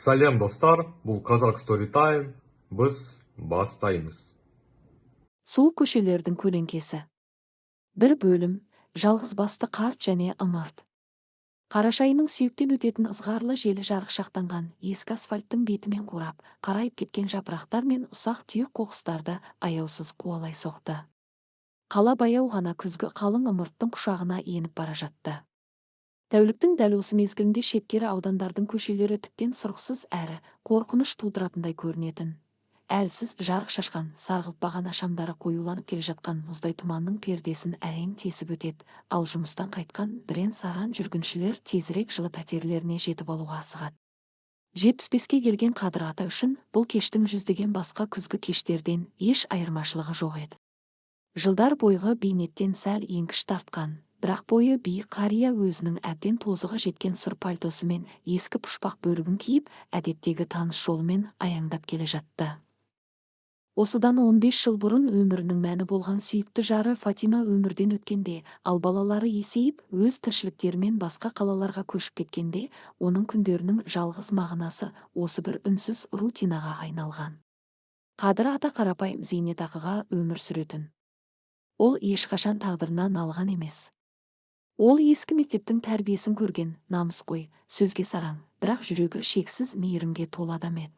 Сәлем достар, бұл Қазақ Story Time, біз бастаймыз. Суық көшелердің көлеңкесі. Бір бөлім, жалғыз басты қарт және ымырт. Қарашайының сүйектен өтетін ызғарлы желі жарықшақтанған ескі асфальттың бетімен қурап, қарайып кеткен жапырақтар мен ұсақ түйек қоқыстарды аяусыз қуалай соқты. Қала баяу ғана күзгі қалың ымырттың құшағына еніп бара жатты. Тәуліктің дәл осы мезгілінде шеткері аудандардың көшелері тіптен сұрықсыз әрі қорқыныш тудыратындай көрінетін. Әлсіз жарық шашқан, сарғылтпаған ашамдары қоюланып келе жатқан мұздай тұманның пердесін әрең тесіп өтеді, ал жұмыстан қайтқан бірен-саран жүргіншілер тезірек жылы пәтерлеріне жетіп алуға асығады. 75-ке келген Қадыр ата үшін бұл кештің жүздеген басқа күзгі кештерден еш айырмашылығы жоқ еді. Жылдар бойғы бейнеттен сәл еңкіш тартқан, бірақ бойы биік қария өзінің әбден тозығы жеткен сұр пальтосы мен ескі пұшпақ бөрігін киіп, әдеттегі таныс жолымен аяңдап келе жатты. Осыдан 15 жыл бұрын өмірінің мәні болған сүйікті жары Фатима өмірден өткенде, ал балалары есейіп, өз тіршіліктерімен басқа қалаларға көшіп кеткенде, оның күндерінің жалғыз мағынасы осы бір үнсіз рутинаға айналған. Қадыр ата қарапайым зейнетақыға өмір сүретін. Ол ешқашан тағдырынан алған емес. Ол ескі мектептің тәрбиесін көрген, намысқой, сөзге сараң, бірақ жүрегі шексіз мейірімге толы адам еді.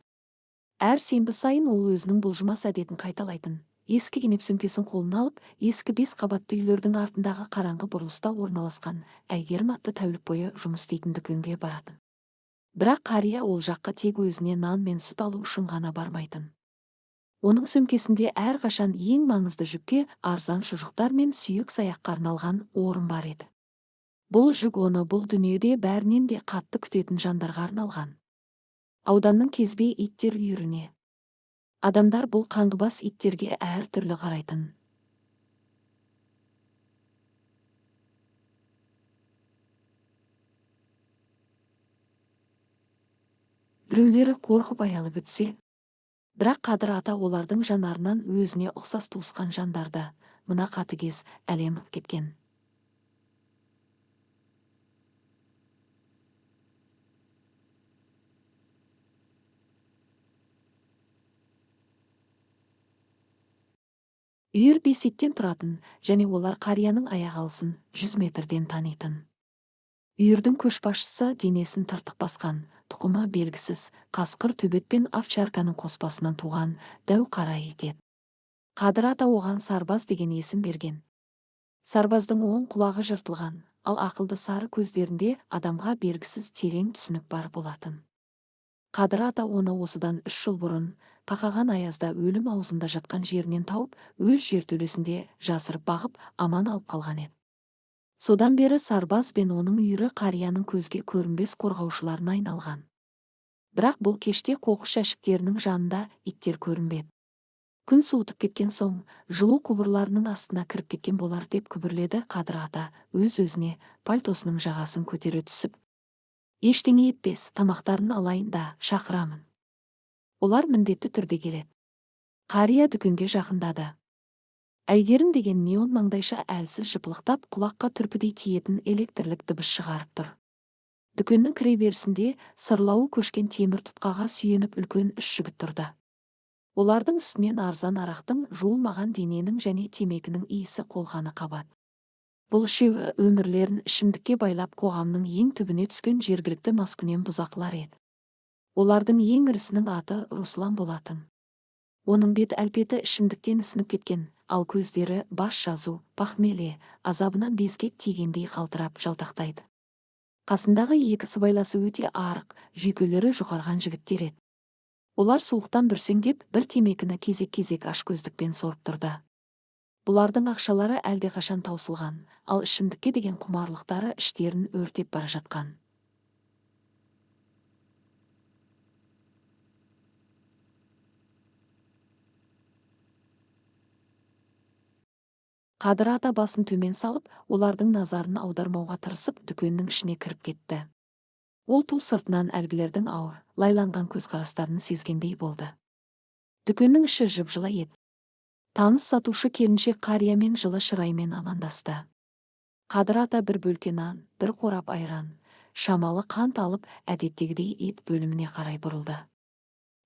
Әр сенбі сайын ол өзінің бұлжымас әдетін қайталайтын. Ескі кенеп сөмкесін қолына алып, ескі 5 қабатты үйлердің артындағы қараңғы бұрылыста орналасқан Әйгерім атты тәулік бойы жұмыс істейтін дүкенге баратын. Бірақ қария ол жаққа тек өзіне нан мен сүт алу үшін ғана бармайтын. Оның сөмкесінде әрқашан ең маңызды жүкке арзан шұжықтар мен сүйек саяққа арналған орын бар еді. Бұл жүк оны бұл дүниеде бәрінен де қатты күтетін жандарға арналған. Ауданның кезбе иттер үйіріне. Адамдар бұл қаңғыбас иттерге әр түрлі қарайтын. Біреулері қорқып аялып өтсе, бірақ Қадыр ата олардың жанарынан өзіне ұқсас туысқан жандарды, мына қатыгез әлем кеткен. Үйір 5 иттен тұратын, және олар қарияның аяқ алысын 100 метрден танитын. Үйірдің көшбасшысы денесін тыртық басқан, тұқымы белгісіз, қасқыр төбет пен овчарканың қоспасынан туған дәу қара ит еді. Қадыр ата оған Сарбаз деген есім берген. Сарбаздың оң құлағы жыртылған, ал ақылды сары көздерінде адамға бергісіз терең түсінік бар болатын. Қадыр ата оны осыдан 3 жыл бұрын, қақаған аязда өлім аузында жатқан жерінен тауып, өз жертөлесінде жасырып бағып, аман алып қалған еді. Содан бері Сарбаз бен оның үйірі қарияның көзге көрінбес қорғаушыларына айналған. Бірақ бұл кеште қоқыс жәшіктерінің жанында иттер көрінбеді. Күн суытып кеткен соң, жылу құбырларының астына кіріп кеткен болар деп күбірледі Қадыр ата, өз-өзіне пальтосының жағасын көтере түсіп. Ештеңе етпес, тамақтарын алайын да шақырамын. Олар міндетті түрде келеді. Қария дүкенге жақындады. Әйгерім деген неон маңдайша әлсіз жыпылықтап құлаққа түрпідей тиетін электрлік дыбыс шығарып тұр. Дүкеннің кіреберісінде сырлауы көшкен темір тұтқаға сүйеніп үлкен 3 жігіт тұрды. Олардың үстінен арзан арақтың, жуылмаған дененің және темекінің иісі қолғаны қабат. Бұл үшеуі өмірлерін ішімдікке байлап қоғамның ең түбіне түскен жергілікті маскүнем бұзақылар еді. Олардың ең ірісінің аты Руслан болатын. Оның бет әлпеті ішімдіктен ісініп кеткен, ал көздері бас жазу, пахмеле, азабынан безгек тигендей қалтырап жалтақтайды. Қасындағы 2 сыбайласы өте арық, жүйкелері жұқарған жігіттер еді. Олар суықтан бүрсеңдеп, бір темекіні кезек-кезек ашкөздікпен сорып тұрды. Бұлардың ақшалары әлдеқашан таусылған, ал ішімдікке деген құмарлықтары іштерін өртеп бара жатқан. Қадыр ата басын төмен салып, олардың назарын аудармауға тырысып, дүкеннің ішіне кіріп кетті. Ол ту сыртынан әлгілердің ауыр, лайланған көзқарастарын сезгендей болды. Дүкеннің іші жып-жылы еді. Таныс сатушы келіншек қариямен жылы шыраймен амандасты. Қадыр ата бір бөлке нан, бір қорап айран, шамалы қант алып, әдеттегідей ет бөліміне қарай бұрылды.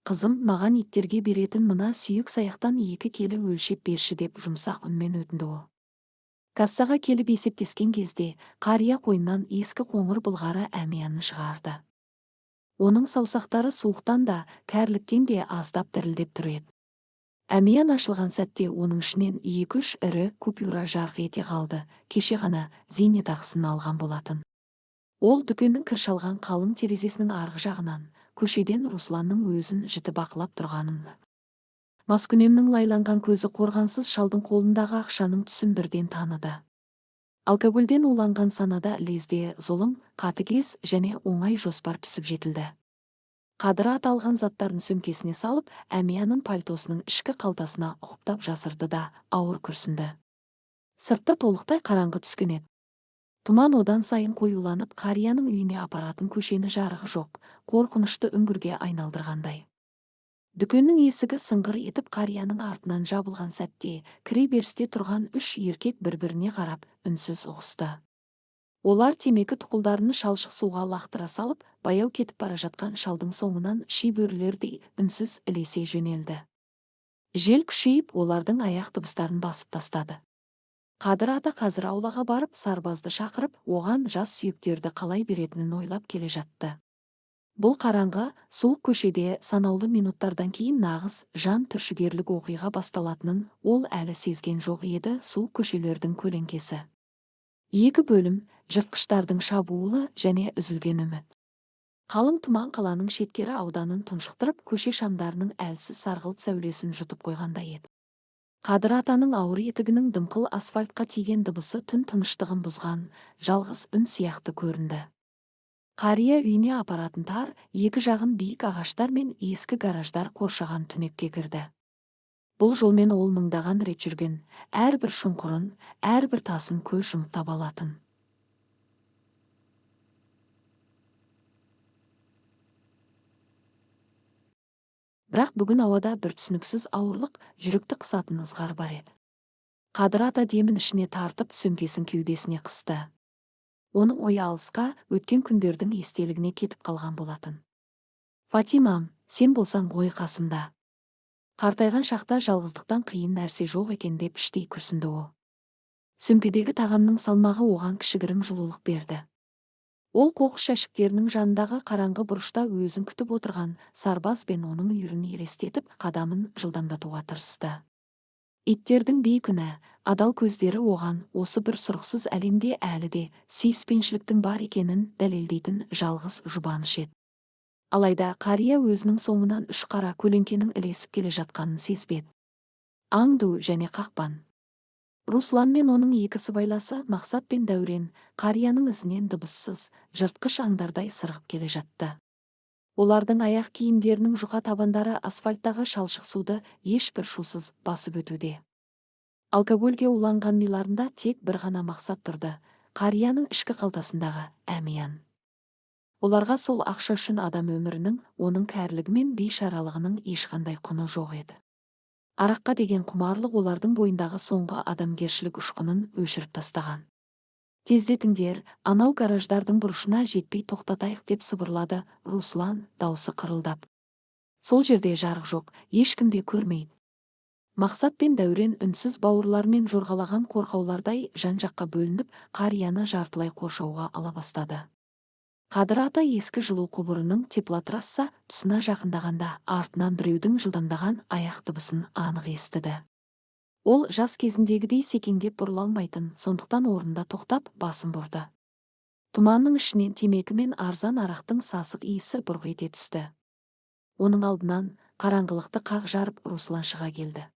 Қызым, маған иттерге беретін мына сүйек саяқтан 2 келі өлшеп берші деп жұмсақ үнмен өтінді ол. Кассаға келіп есептескен кезде, қария қойнынан ескі қоңыр былғары әмиянын шығарды. Оның саусақтары суықтан да, кәріліктен де аздап дірілдеп тұр еді. Әмиян ашылған сәтте оның ішінен 2-3 ірі купюра жарқ ете қалды, кеше ғана зейнетақысын алған болатын. Ол дүкеннің кір шалған қалың терезесінің арғы жағынан, көшеден Русланның өзін жіті бақылап тұрғанын. Маскүнемнің лайланған көзі қорғансыз шалдың қолындағы ақшаның түсін бірден таныды. Алкогольден уланған санада лезде зұлым, қатыгез және оңай жоспар пісіп жетілді. Қадыры аталған заттарын сөмкесіне салып, Әмияның пальтосының ішкі қалтасына ұқыптап жасырды да ауыр күрсінді. Сыртта толықтай қараңғы түскен еді. Тұман одан сайын қоюланып, қарияның үйіне апаратын көшені жарығы жоқ, қорқынышты үңгірге айналдырғандай. Дүкеннің есігі сыңғыр етіп қарияның артынан жабылған сәтте, кіре берісте тұрған 3 еркек бір-біріне қарап, үнсіз ұғысты. Олар темекі тұқылдарını шалшық суға лақтыра салып, баяу кетіп бара жатқан шалдың соңынан шибөрілердей үнсіз ілесе жөнелді. Жел күшейіп, олардың аяқ дыбыстарын басып тастады. Қадыр ата қазір аулаға барып, сарбазды шақырып, оған жас сүйектерді қалай беретінін ойлап келе жатты. Бұл қараңғы, суық көшеде санаулы минуттардан кейін нағыз жан түршігерлік оқиға басталатынын ол әлі сезген жоқ еді. Суық көшелердің көлеңкесі. 2 бөлім, жыртқыштардың шабуылы және үзілген үміт. Қалың тұман қаланың шеткері ауданын тұншықтырып, көше шамдарының әлсіз сарғылт сәулесін жұтып қойғандай еді. Қадыр атаның ауыр етігінің дымқыл асфальтқа тиген дыбысы түн тыныштығын бұзған жалғыз үн сияқты көрінді. Қария үйіне апаратын тар, 2 жағын биік ағаштар мен ескі гараждар қоршаған түнекке кірді. Бұл жолмен ол мыңдаған рет жүрген, әрбір шұңқырын, әрбір тасын көз жұмып таба алатын. Бірақ бүгін ауада бір түсініксіз ауырлық, жүректі қысатын ызғар бар еді. Қадыр ата демін ішіне тартып, сөмкесін кеудесіне қысты. Оның ойы алысқа, өткен күндердің естелігіне кетіп қалған болатын. Фатимам, сен болсаң ғой қасымда. Қартайған шақта жалғыздықтан қиын нәрсе жоқ екен деп іштей күрсінді ол. Сөмкедегі тағамның салмағы оған кішігірім жылулық берді. Ол қоқыс жәшіктерінің жанындағы қараңғы бұрышта өзін күтіп отырған сарбаз бен оның үйірін елестетіп, қадамын жылдамдатуға тырысты. Иттердің бейкүнә, адал көздері оған осы бір сұрықсыз әлемде әлі де сүйіспеншіліктің бар екенін дәлелдейтін жалғыз жұбаныш еді. Алайда қария өзінің соңынан 3 қара көлеңкенің ілесіп келе жатқанын сезбеді. Аңду және қақпан. Руслан мен оның 2 сыбайласы Мақсат пен Дәурен қарияның ізінен дыбыссыз, жыртқыш аңдардай сырғып келе жатты. Олардың аяқ киімдерінің жұқа табандары асфальттағы шалшық суды ешбір шусыз басып өтуде. Алкогольге уланған миларында тек бір ғана мақсат тұрды, қарияның ішкі қалтасындағы әмиян. Оларға сол ақша үшін адам өмірінің, оның кәрілігі мен бейшаралығының ешқандай құны жоқ еді. Араққа деген құмарлық олардың бойындағы соңғы адамгершілік ұшқынын өшіріп тастаған. Тездетіңдер, анау гараждардың бұрышына жетпей тоқтатайық деп сыбырлады Руслан, даусы қырылдап. Сол жерде жарық жоқ, ешкім де көрмейді. Мақсат пен Дәурен үнсіз бауырлармен жорғалаған қорқаулардай жан-жаққа бөлініп, қарияны жартылай қоршауға ала бастады. Қадыр ата ескі жылу құбырының теплотрасса тұсына жақындағанда артынан біреудің жылдамдаған аяқ дыбысын анық естіді. Ол жас кезіндегідей секеңдеп бұрыла алмайтын, сондықтан орнында тоқтап басын бұрды. Тұманның ішінен темекі мен арзан арақтың сасық иісі бұрқ ете түсті. Оның алдынан қараңғылықты қақ жарып Руслан шыға келді.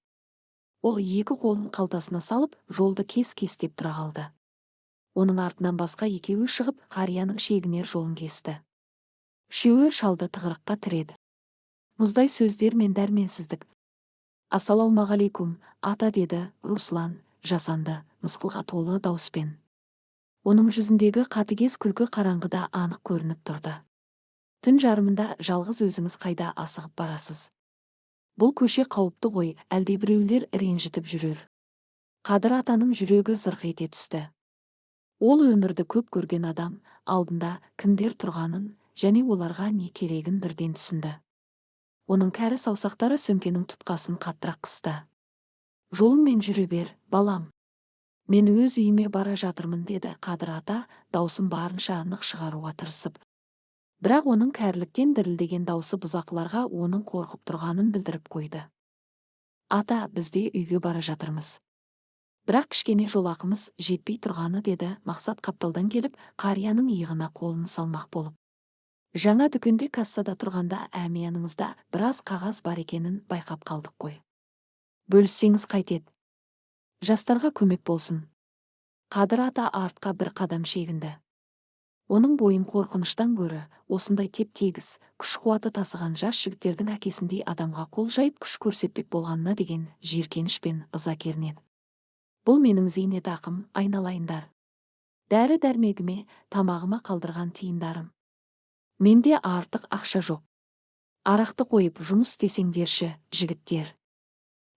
Ол 2 қолын қалтасына салып, жолды кес-кестеп тұра қалды. Оның артынан басқа 2-і шығып, қарияның шегінер жолын кесті. 3-і шалды тығырыққа тіреді. Мұздай сөздер мен дәрменсіздік. Ассалаумағалейкум, ата, деді Руслан, жасанды, мысқылға толы дауыспен. Оның жүзіндегі қатыгез күлкі қараңғыда анық көрініп тұрды. Түн жарымында жалғыз өзіңіз қайда асығып барасыз? Бұл көше қауіпті ғой, әлдебіреулер ренжітіп жүрер. Қадыр атаның жүрегі зырқ ете түсті. Ол өмірді көп көрген адам алдында кімдер тұрғанын және оларға не керегін бірден түсінді. Оның кәрі саусақтары сөмкенің тұтқасын қаттырақ қысты. Жолыңмен жүре бер, балам. Мен өз үйіме бара жатырмын, деді Қадыр ата, даусын барынша анық шығаруға тырысып. Бірақ оның кәріліктен дірілдеген даусы бұзақыларға оның қорқып тұрғанын білдіріп қойды. Ата, бізде үйге бара жатырмыз. Бірақ кішкене жолақымыз жетпей тұрғаны, деді Мақсат қапталдан келіп, қарияның иығына қолын салмақ болып. Жаңа дүкенде кассада тұрғанда әмияныңызда біраз қағаз бар екенін байқап қалдық қой. Бөліссеңіз қайтеді? Жастарға көмек болсын. Қадыр ата артқа бір қадам шегінді. Оның бойын қорқыныштан гөрі осындай теп-тегіс, күш-қуаты тасыған жас жігіттердің әкесіндей адамға қол жайып күш көрсетпек болғанына деген жиіркеніш пен ыза кернеді. Бұл менің зейнетақым, айналайындар. Дәрі-дәрмегіме, тамағыма қалдырған тиындарым. Менде артық ақша жоқ. Арақты қойып жұмыс істесеңдерші, жігіттер.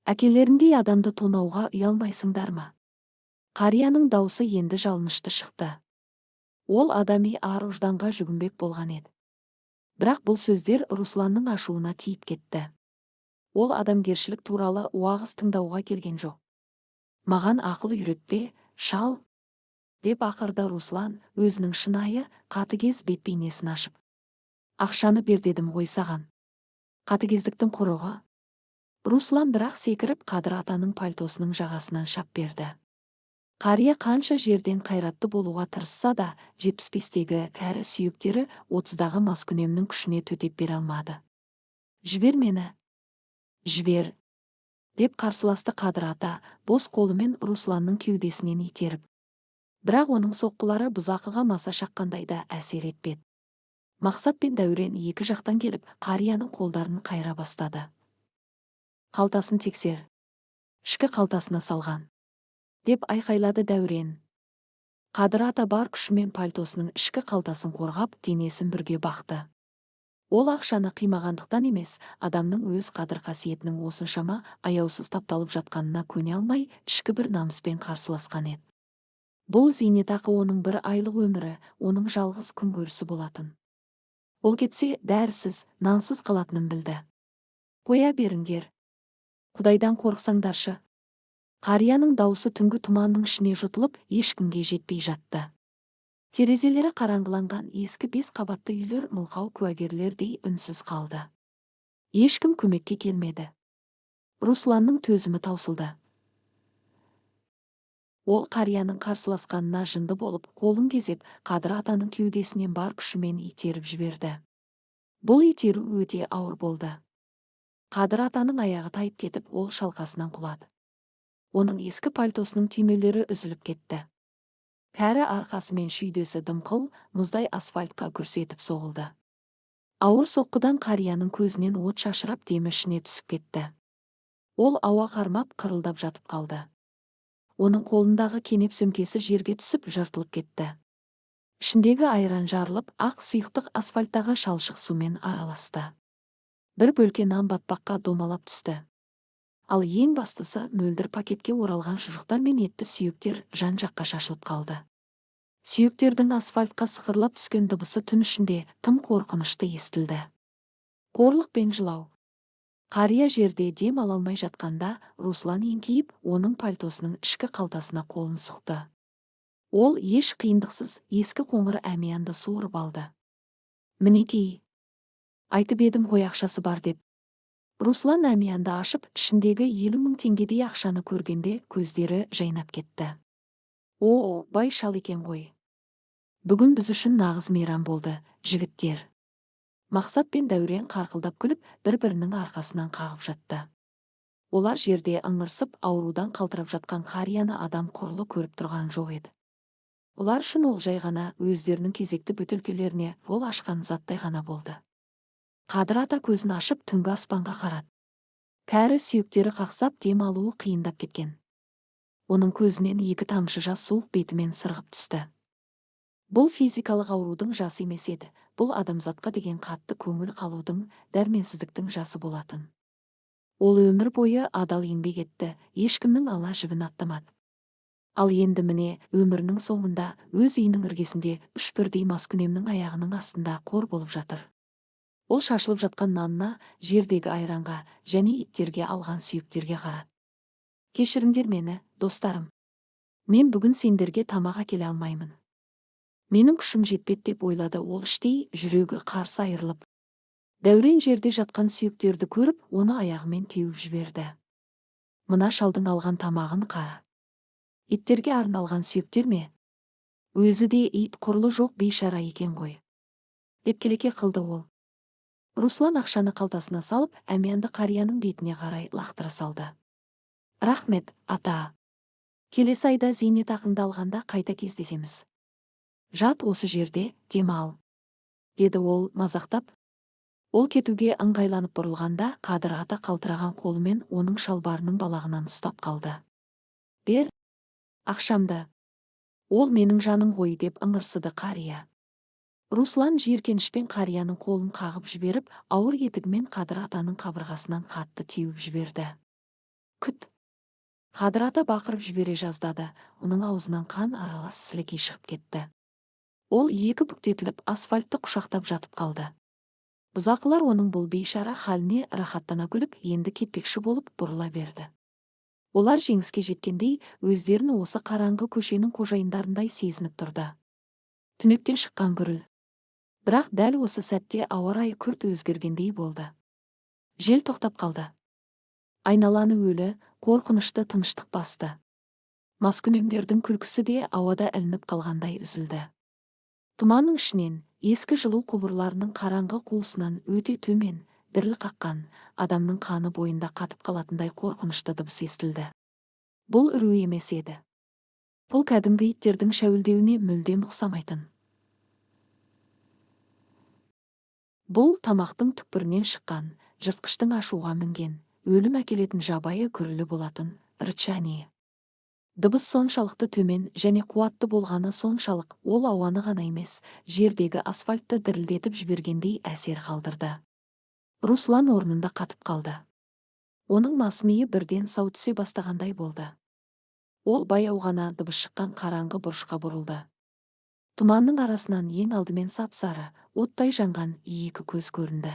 Әкелеріндей адамды тонауға ұялмайсыңдар ма? Қарияның даусы енді жалынышты шықты. Ол адами ар-ұжданға жүгінбек болған еді. Бірақ бұл сөздер Русланның ашуына тиіп кетті. Ол адамгершілік туралы уағыз тыңдауға келген жоқ. Маған ақыл үйретпе, шал, деп ақырды Руслан, өзінің шынайы, қатыгез бет-бейнесін ашып. Ақшаны бер дедім ғой саған. Қатыгездіктің құрығы. Руслан бірақ секіріп Қадыр атаның пальтосының жағасынан шап берді. Қария қанша жерден қайратты болуға тырысса да, 75-тегі кәрі сүйектері 30-дағы маскүнемнің күшіне төтеп бере алмады. Жібер мені. Жібер, деп қарсыласты Қадыр ата, бос қолымен Русланның кеудесінен итеріп. Бірақ оның соққылары бұзақыға маса шаққандай да әсер етпеді. Мақсат пен Дәурен екі жақтан келіп, қарияның қолдарын қайра бастады. Қалтасын тексер. Ішкі қалтасына салған, деп айқайлады Дәурен. Қадыр ата бар күшімен пальтосының ішкі қалтасын қорғап, денесін бірге бақты. Ол ақшаны қимағандықтан емес, адамның өз қадір-қасиетінің осыншама аяусыз тапталып жатқанына көне алмай, ішкі бір намыспен қарсыласқан еді. Бұл зейнетақы оның бір айлық өмірі, оның жалғыз күнкөрісі болатын. Ол кетсе, дәрісіз, нансыз қалатынын білді. Қоя беріңдер. Құдайдан қорықсаңдаршы. Қарияның даусы түнгі тұманның ішіне жұтылып, ешкімге жетпей жатты. Терезелері қараңғыланған ескі 5 қабатты үйлер мылқау куәгерлердей үнсіз қалды. Ешкім көмекке келмеді. Русланның төзімі таусылды. Ол қарияның қарсыласқанына жынды болып, қолын кезеп, Қадыр атаның кеудесінен бар күшімен итеріп жіберді. Бұл итеру өте ауыр болды. Қадыр атаның аяғы тайып кетіп, ол шалқасынан құлады. Оның ескі пальтосының түймелері үзіліп кетті. Кәрі арқасы мен шүйдесі дымқыл, мұздай асфальтқа гүрс етіп соғылды. Ауыр соққыдан қарияның көзінен от шашырап, демі ішіне түсіп кетті. Ол ауа қармап, қырылдап жатып қалды. Оның қолындағы кенеп сөмкесі жерге түсіп, жыртылып кетті. Ішіндегі айран жарылып, ақ сұйықтық асфальттағы шалшық сумен араласты. Бір бөлке нан батпаққа домалап түсті. Ал ең бастысы, мөлдір пакетке оралған шұжықтар мен етті сүйектер жан-жаққа шашылып қалды. Сүйектердің асфальтқа сықырлап түскен дыбысы түн ішінде тым қорқынышты естілді. Қорлық пен жылау. Қария жерде дем ала алмай жатқанда, Руслан еңкейіп, оның пальтосының ішкі қалтасына қолын сұқты. Ол еш қиындықсыз ескі қоңыр әмиянды суырып алды. Мінекей. Айтып едім ғой ақшасы бар деп. Руслан әмиянды ашып, ішіндегі 50 000 теңгедей ақшаны көргенде көздері жайнап кетті. О, бай шал екен ғой. Бүгін біз үшін нағыз мейрам болды, жігіттер. Мақсат пен Дәурен қарқылдап күліп, бір-бірінің арқасынан қағып жатты. Олар жерде ыңырсып, аурудан қалтырап жатқан қарияны адам құрлы көріп тұрған жоқ еді. Олар үшін ол жай ғана өздерінің кезекті бөтелкелеріне жол ашқан заттай ғана болды. Қадыр ата көзін ашып түнгі аспанға қарады. Кәрі сүйектері қақсап, дем алуы қиындап кеткен. Оның көзінен 2 тамшы жас суық бетімен сырғып түсті. Бұл физикалық аурудың жасы емес еді, бұл адамзатқа деген қатты көңіл қалудың, дәрменсіздіктің жасы болатын. Ол өмір бойы адал еңбек етті, ешкімнің ала жібін аттамады. Ал енді міне өмірінің соңында өз үйінің іргесінде үш бірдей маскүнемнің аяғының астында қор болып жатыр. Ол шашылып жатқан нанына, жердегі айранға және иттерге алған сүйектерге қарады. Кешіріңдер мені, достарым. Мен бүгін сендерге тамақ әкеле алмаймын. Менің күшім жетпеді деп ойлады ол іштей, жүрегі қарсы айырылып. Дәурен жерде жатқан сүйектерді көріп, оны аяғымен теуіп жіберді. Мына шалдың алған тамағын қара. Иттерге арналған сүйектер ме? Өзі де ит құрлы жоқ бейшара екен ғой. Деп келеке қылды ол. Руслан ақшаны қалтасына салып, әмиянды қарияның бетіне қарай лақтыра салды. Рахмет, ата. Келесі айда зейнетақыңды алғанда қайта кездесеміз. Жат осы жерде, демал. Деді ол мазақтап. Ол кетуге ыңғайланып бұрылғанда, Қадыр ата қалтыраған қолымен оның шалбарының балағынан ұстап қалды. Бер, ақшамды. Ол менің жаным ғой деп ыңырсыды қария. Руслан жиіркенішпен қарияның қолын қағып жіберіп, ауыр етігімен Қадыр атаның қабырғасынан қатты теуіп жіберді. Күт. Қадыр ата бақырып жібере жаздады, оның аузынан қан аралас сілекей шығып кетті. Ол екі бүктетіліп асфальтты құшақтап жатып қалды. Бұзақылар оның бұл бейшара халіне рахаттана күліп, енді кетпекші болып бұрыла берді. Олар жеңіске жеткендей, өздерін осы қараңғы көшенің қожайындарындай сезініп тұрды. Түнектен шыққан гүріл. Бірақ дәл осы сәтте ауа райы күрт өзгергендей болды. Жел тоқтап қалды. Айналаны өлі, қорқынышты тыныштық басты. Маскүнемдердің күлкісі де ауада ілініп қалғандай үзілді. Тұманның ішінен, ескі жылу құбырларының қараңғы қуысынан өте төмен, діріл қаққан, адамның қаны бойында қатып қалатындай қорқынышты дыбыс естілді. Бұл үру емес еді. Бұл кәдімгі иттердің шәуілдеуіне мүлдем ұқсамайтын. Бұл тамақтың түкпірінен шыққан, жыртқыштың ашуға мінген, өлім әкелетін жабайы гүрілі болатын рычание. Дыбыс соншалықты төмен және қуатты болғаны соншалық, ол ауаны ғана емес, жердегі асфальтты дірілдетіп жібергендей әсер қалдырды. Руслан орнында қатып қалды. Оның мас миы бірден сау түсе бастағандай болды. Ол баяу ғана дыбыс шыққан қараңғы бұрышқа бұрылды. Тұманның арасынан ең алдымен сап-сары, оттай жанған екі көз көрінді.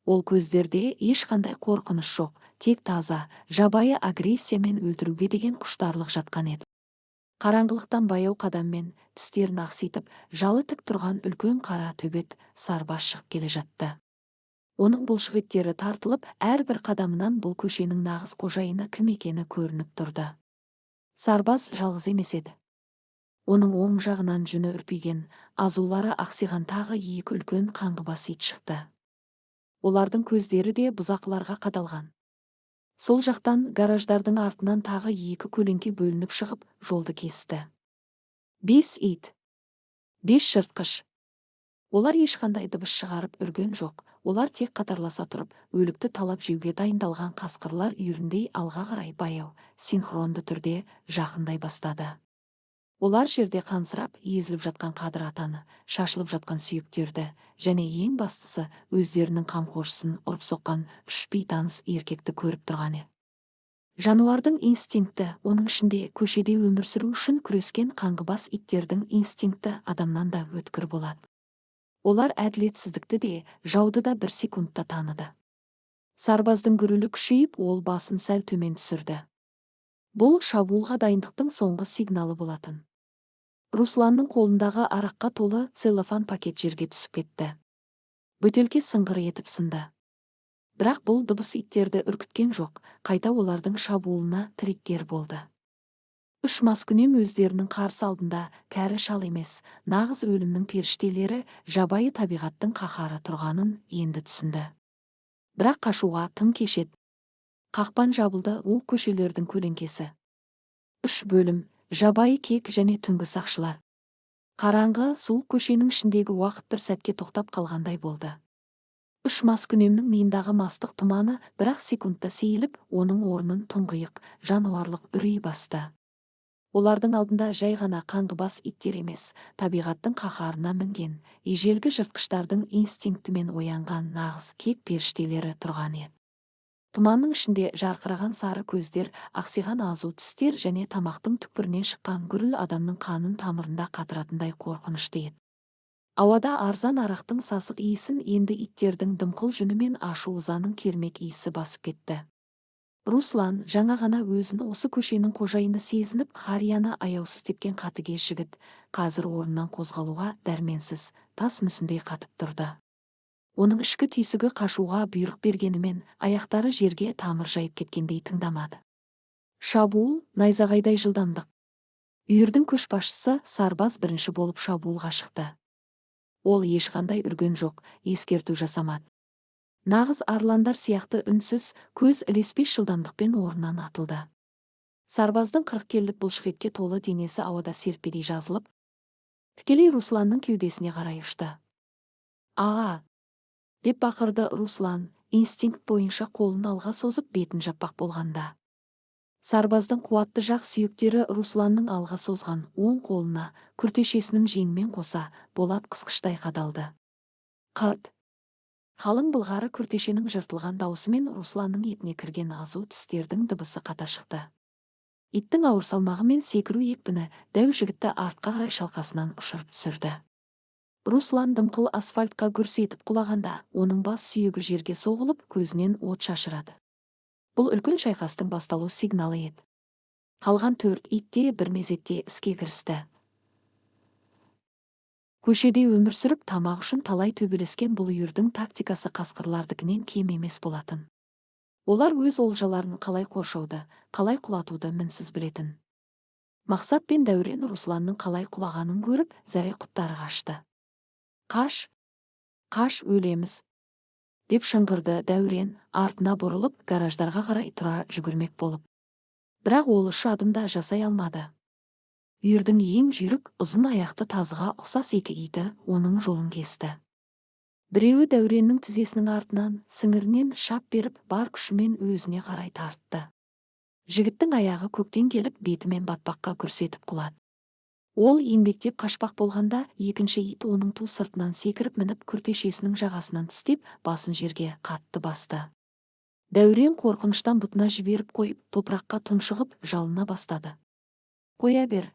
Ол көздерде ешқандай қорқыныш жоқ, тек таза, жабайы агрессия мен өлтіруге деген құштарлық жатқан еді. Қараңғылықтан баяу қадаммен, тістерін ақситып, жалы тік тұрған үлкен қара төбет сарбаз шығып келе жатты. Оның бұлшық еттері тартылып, әрбір қадамынан бұл көшенің нағыз қожайыны кім екені көрініп тұрды. Сарбаз жалғыз емес еді. Оның оң жағынан жүні үрпиген, азулары ақсиған тағы екі үлкен қаңғыбас ит шықты. Олардың көздері де бұзақыларға қадалған. Сол жақтан гараждардың артынан тағы екі көлеңке бөлініп шығып, жолды кесті. 5 ит. 5 жыртқыш. Олар ешқандай дыбыс шығарып үрген жоқ. Олар тек қатарласа тұрып, өлікті талап жеуге дайындалған қасқырлар үйіріндей алға қарай баяу, синхронды түрде жақындай бастады. Олар жерде қансырап, езіліп жатқан Қадыр атаны, шашылып жатқан сүйектерді, және ең бастысы өздерінің қамқоршысын ұрып соққан үш бейтаныс еркекті көріп тұрған еді. Жануардың инстинкті, оның ішінде көшеде өмір сүру үшін күрескен қаңғыбас иттердің инстинкті адамнан да өткір болады. Олар әділетсіздікті де, жауды да бір секундта таныды. Сарбаздың гүрілі күшейіп, ол басын сәл төмен түсірді. Бұл шабуылға дайындықтың соңғы сигналы болатын. Русланның қолындағы араққа толы целлофан пакет жерге түсіп кетті. Бөтелке сыңғыр етіп сынды. Бірақ бұл дыбыс иттерді үркіткен жоқ, қайта олардың шабуылына триггер болды. Үш маскүнем өздерінің қарсы алдында кәрі шал емес, нағыз өлімнің періштелері, жабайы табиғаттың қаһары тұрғанын енді түсінді. Бірақ қашуға тым кешет. Қақпан жабылды, ол көшелердің көлеңкесі. 3 бөлім, жабайы кек және түнгі сақшылар. Қараңғы, суық көшенің ішіндегі уақыт бір сәтке тоқтап қалғандай болды. 3 маскүнемнің миындағы мастық тұманы бірақ секундта сейіліп, оның орнын тұңғиық, жануарлық үрей басты. Олардың алдында жай ғана қаңғыбас иттер емес, табиғаттың қаһарына мінген, ежелгі жыртқыштардың инстинктімен оянған нағыз кек періштелері тұрған еді. Тұманның ішінде жарқыраған сары көздер, ақсиған азу тістер және тамақтың түкпірінен шыққан гүріл адамның қанын тамырында қатыратындай қорқынышты еді. Ауада арзан арақтың сасық иісін енді иттердің дымқыл жүні мен ашу ызаның кермек иісі басып кетті. Руслан жаңа ғана өзін осы көшенің қожайыны сезініп, қарияны аяусыз тепкен қатыгез жігіт, қазір орнынан қозғалуға дәрменсіз, тас мүсіндей қатып тұрды. Оның ішкі түйсігі қашуға бұйрық бергенімен, аяқтары жерге тамыр жайып кеткендей тыңдамады. Шабуыл, найзағайдай жылдамдық. Үйірдің көшбасшысы Сарбаз бірінші болып шабуылға шықты. Ол ешқандай үрген жоқ, ескерту жасамады. Нағыз арландар сияқты үнсіз, көз ілеспес жылдамдықпен орнынан атылды. Сарбаздың 40 келлік бұлшықетке толы денесі ауада серпелей жазылып, тікелей Русланның кеудесіне қарай ұшты. «Аға!» деп бақырды Руслан, инстинкт бойынша қолын алға созып бетін жаппақ болғанда. Сарбаздың қуатты жақ сүйектері Русланның алға созған оң қолына күртешесінің жеңімен қоса болат қысқыштай қадалды. Қырт! Қалың былғары күртешенің жыртылған даусымен Русланның етіне кірген азу тістердің дыбысы қата шықты. Иттің ауыр салмағымен секіру екпіні дәу жігітті артқа қарай шалқасынан ұшырып түсірді. Руслан дымқыл асфальтқа гүрс етіп құлағанда, оның бас сүйегі жерге соғылып, көзінен от шашырады. Бұл үлкен шайқастың басталу сигналы еді. Қалған 4 ит те бір мезетте іске кірісті. Көшеде өмір сүріп, тамақ үшін талай төбелескен бұл үйірдің тактикасы қасқырлардыкінен кем емес болатын. Олар өз олжаларын қалай қоршауды, қалай құлатуды мінсіз білетін. Мақсат пен Дәурен Русланның қалай құлағанын көріп, зәре-құттары қашты. «Қаш! Қаш, өлеміз!» деп шыңғырды Дәурен, артына бұрылып, гараждарға қарай тұра жүгірмек болып. Бірақ ол 3 адым да жасай алмады. Үйірдің ең жүйрік, ұзын аяқты тазыға ұқсас 2 иті оның жолын кесті. Біреуі Дәуреннің тізесінің артынан, сіңірінен шап беріп, бар күшімен өзіне қарай тартты. Жігіттің аяғы көктен келіп, бетімен батпаққа күрсетіп құлады. Ол еңбектеп қашпақ болғанда, екінші ит оның ту сыртынан секіріп мініп, күртешесінің жағасынан тістеп, басын жерге қатты басты. Дәурен қорқыныштан бұтына жіберіп қойып, топыраққа тұншығып, жалына бастады. «Қоя бер!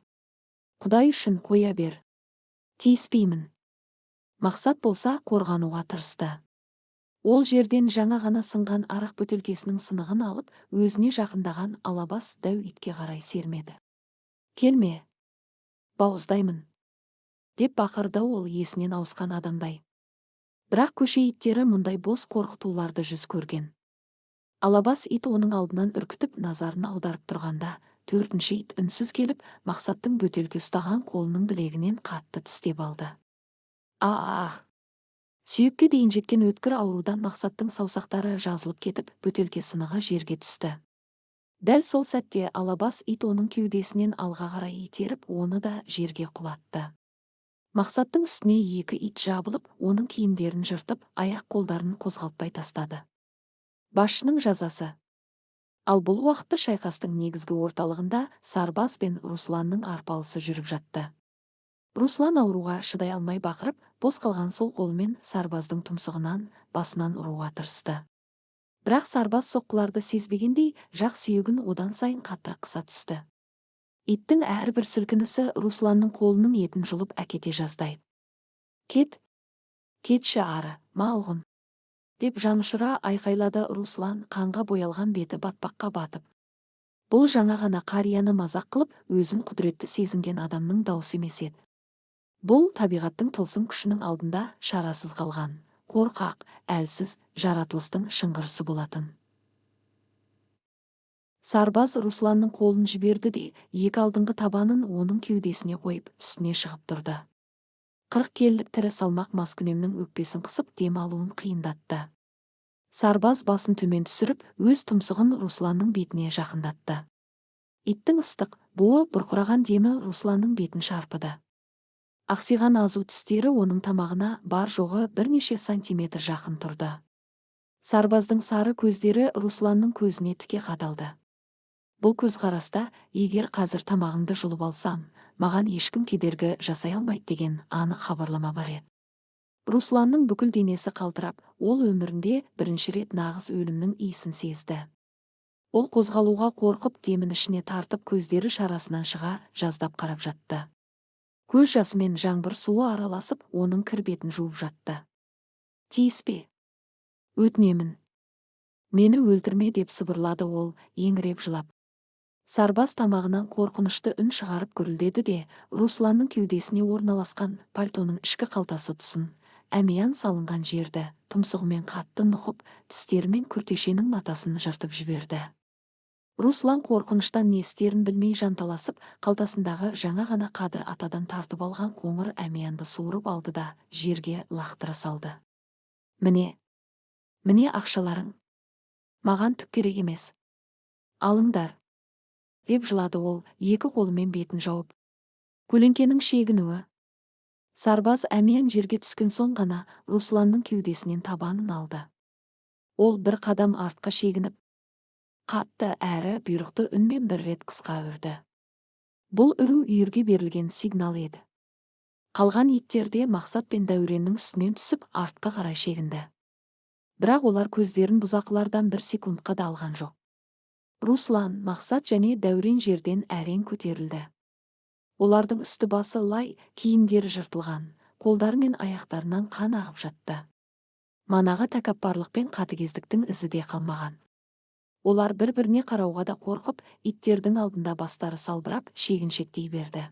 Құдай үшін қоя бер! Тиіспеймін!» Мақсат болса қорғануға тырысты. Ол жерден жаңа ғана сынған арақ бөтелкесінің сынығын алып, өзіне жақындаған алабас дәу итке қарай сермеді. «Келме! Бауыздаймын!» деп бақырды ол есінен ауысқан адамдай. Бірақ көше иттері мұндай бос қорқытуларды жүз көрген. Алабас ит оның алдынан үркітіп назарын аударып тұрғанда, 4-ші ит үнсіз келіп, Мақсаттың бөтелке ұстаған қолының білегінен қатты тістеп алды. «А-а-а!» Сүйекке дейін жеткен өткір аурудан Мақсаттың саусақтары жазылып кетіп, бөтелке сынығы жерге түсті. Дәл сол сәтте алабас ит оның кеудесінен алға қарай итеріп, оны да жерге құлатты. Мақсаттың үстіне 2 ит жабылып, оның киімдерін жыртып, аяқ-қолдарын қозғалтпай тастады. Басшының жазасы. Ал бұл уақытта шайқастың негізгі орталығында Сарбаз бен Русланның арпалысы жүріп жатты. Руслан ауруға шыдай алмай бақырып, бос қалған сол қолымен Сарбаздың тұмсығынан, басынан ұруға тырысты. Бірақ Сарбаз соққыларды сезбегендей, жақ сүйегін одан сайын қаттырақ қыса түсті. Иттің әрбір сілкінісі Русланның қолының етін жұлып әкете жаздайды. «Кет! Кетші ары, малғұн!» деп жанұшыра айқайлады Руслан, қанға боялған беті батпаққа батып. Бұл жаңа ғана қарияны мазақ қылып, өзін құдіретті сезінген адамның даусы емес еді. Бұл табиғаттың тылсым күшінің алдында шарасыз қалған, қорқақ, әлсіз жаратылыстың шыңғырысы болатын. Сарбаз Русланның қолын жіберді де, 2 алдыңғы табанын оның кеудесіне қойып, үстіне шығып тұрды. 40 келлік тірі салмақ маскүнемнің өкпесін қысып, дем алуын қиындатты. Сарбаз басын төмен түсіріп, өз тұмсығын Русланның бетіне жақындатты. Иттің ыстық, буы бұрқыраған демі Русланның бетін шарпыды. Ақсиған азу тістері оның тамағына бар жоғы бірнеше сантиметр жақын тұрды. Сарбаздың сары көздері Русланның көзіне тіке қадалды. Бұл көзқараста, егер қазір тамағыңды жұлып алсам, маған ешкім кедергі жасай алмайды деген анық хабарлама бар еді. Русланның бүкіл денесі қалтырап, ол өмірінде бірінші рет нағыз өлімнің иісін сезді. Ол қозғалуға қорқып, демін ішіне тартып, көздері шарасынан шыға жаздап қарап жатты. Көз жасы мен жаңбыр суы араласып, оның кір бетін жуып жатты. Тиіспе. Өтінемін. Мені өлтірме, деп сыбырлады ол, еңіреп жылап. Сарбаз тамағынан қорқынышты үн шығарып гүрілдеді де, Русланның кеудесіне орналасқан пальтоның ішкі қалтасы тұсын, әмиян салынған жерді тұмсығымен қатты нұқып, тістерімен күртешенің матасын жыртып жіберді. Руслан қорқыныштан не істерін білмей жанталасып, қалтасындағы жаңа ғана Қадыр атадан тартып алған қоңыр әмиянды суырып алды да жерге лақтыра салды. Міне ақшаларың. Маған түк керек емес. Алыңдар, деп жылады ол, екі қолымен бетін жауып. Көлеңкенің шегінуі. Сарбаз әмиян жерге түскен соң ғана Русланның кеудесінен табанын алды. Ол бір қадам артқа шегініп, қатты әрі бұйрықты үнмен бір рет қысқа үрді. Бұл үру үйірге берілген сигнал еді. Қалған иттер де Мақсат пен Дәуреннің үстінен түсіп артқа қарай шегінді. Бірақ олар көздерін бұзақылардан бір секундқа да алған жоқ. Руслан, Мақсат және Дәурен жерден әрең көтерілді. Олардың үсті басы лай, киімдері жыртылған, қолдары мен аяқтарынан қан ағып жатты. Манағы тәкаппарлық пен қатыгездіктің ізі де қалмаған. Олар бір-біріне қарауға да қорқып, иттердің алдында бастары салбырап, шегіншектей берді.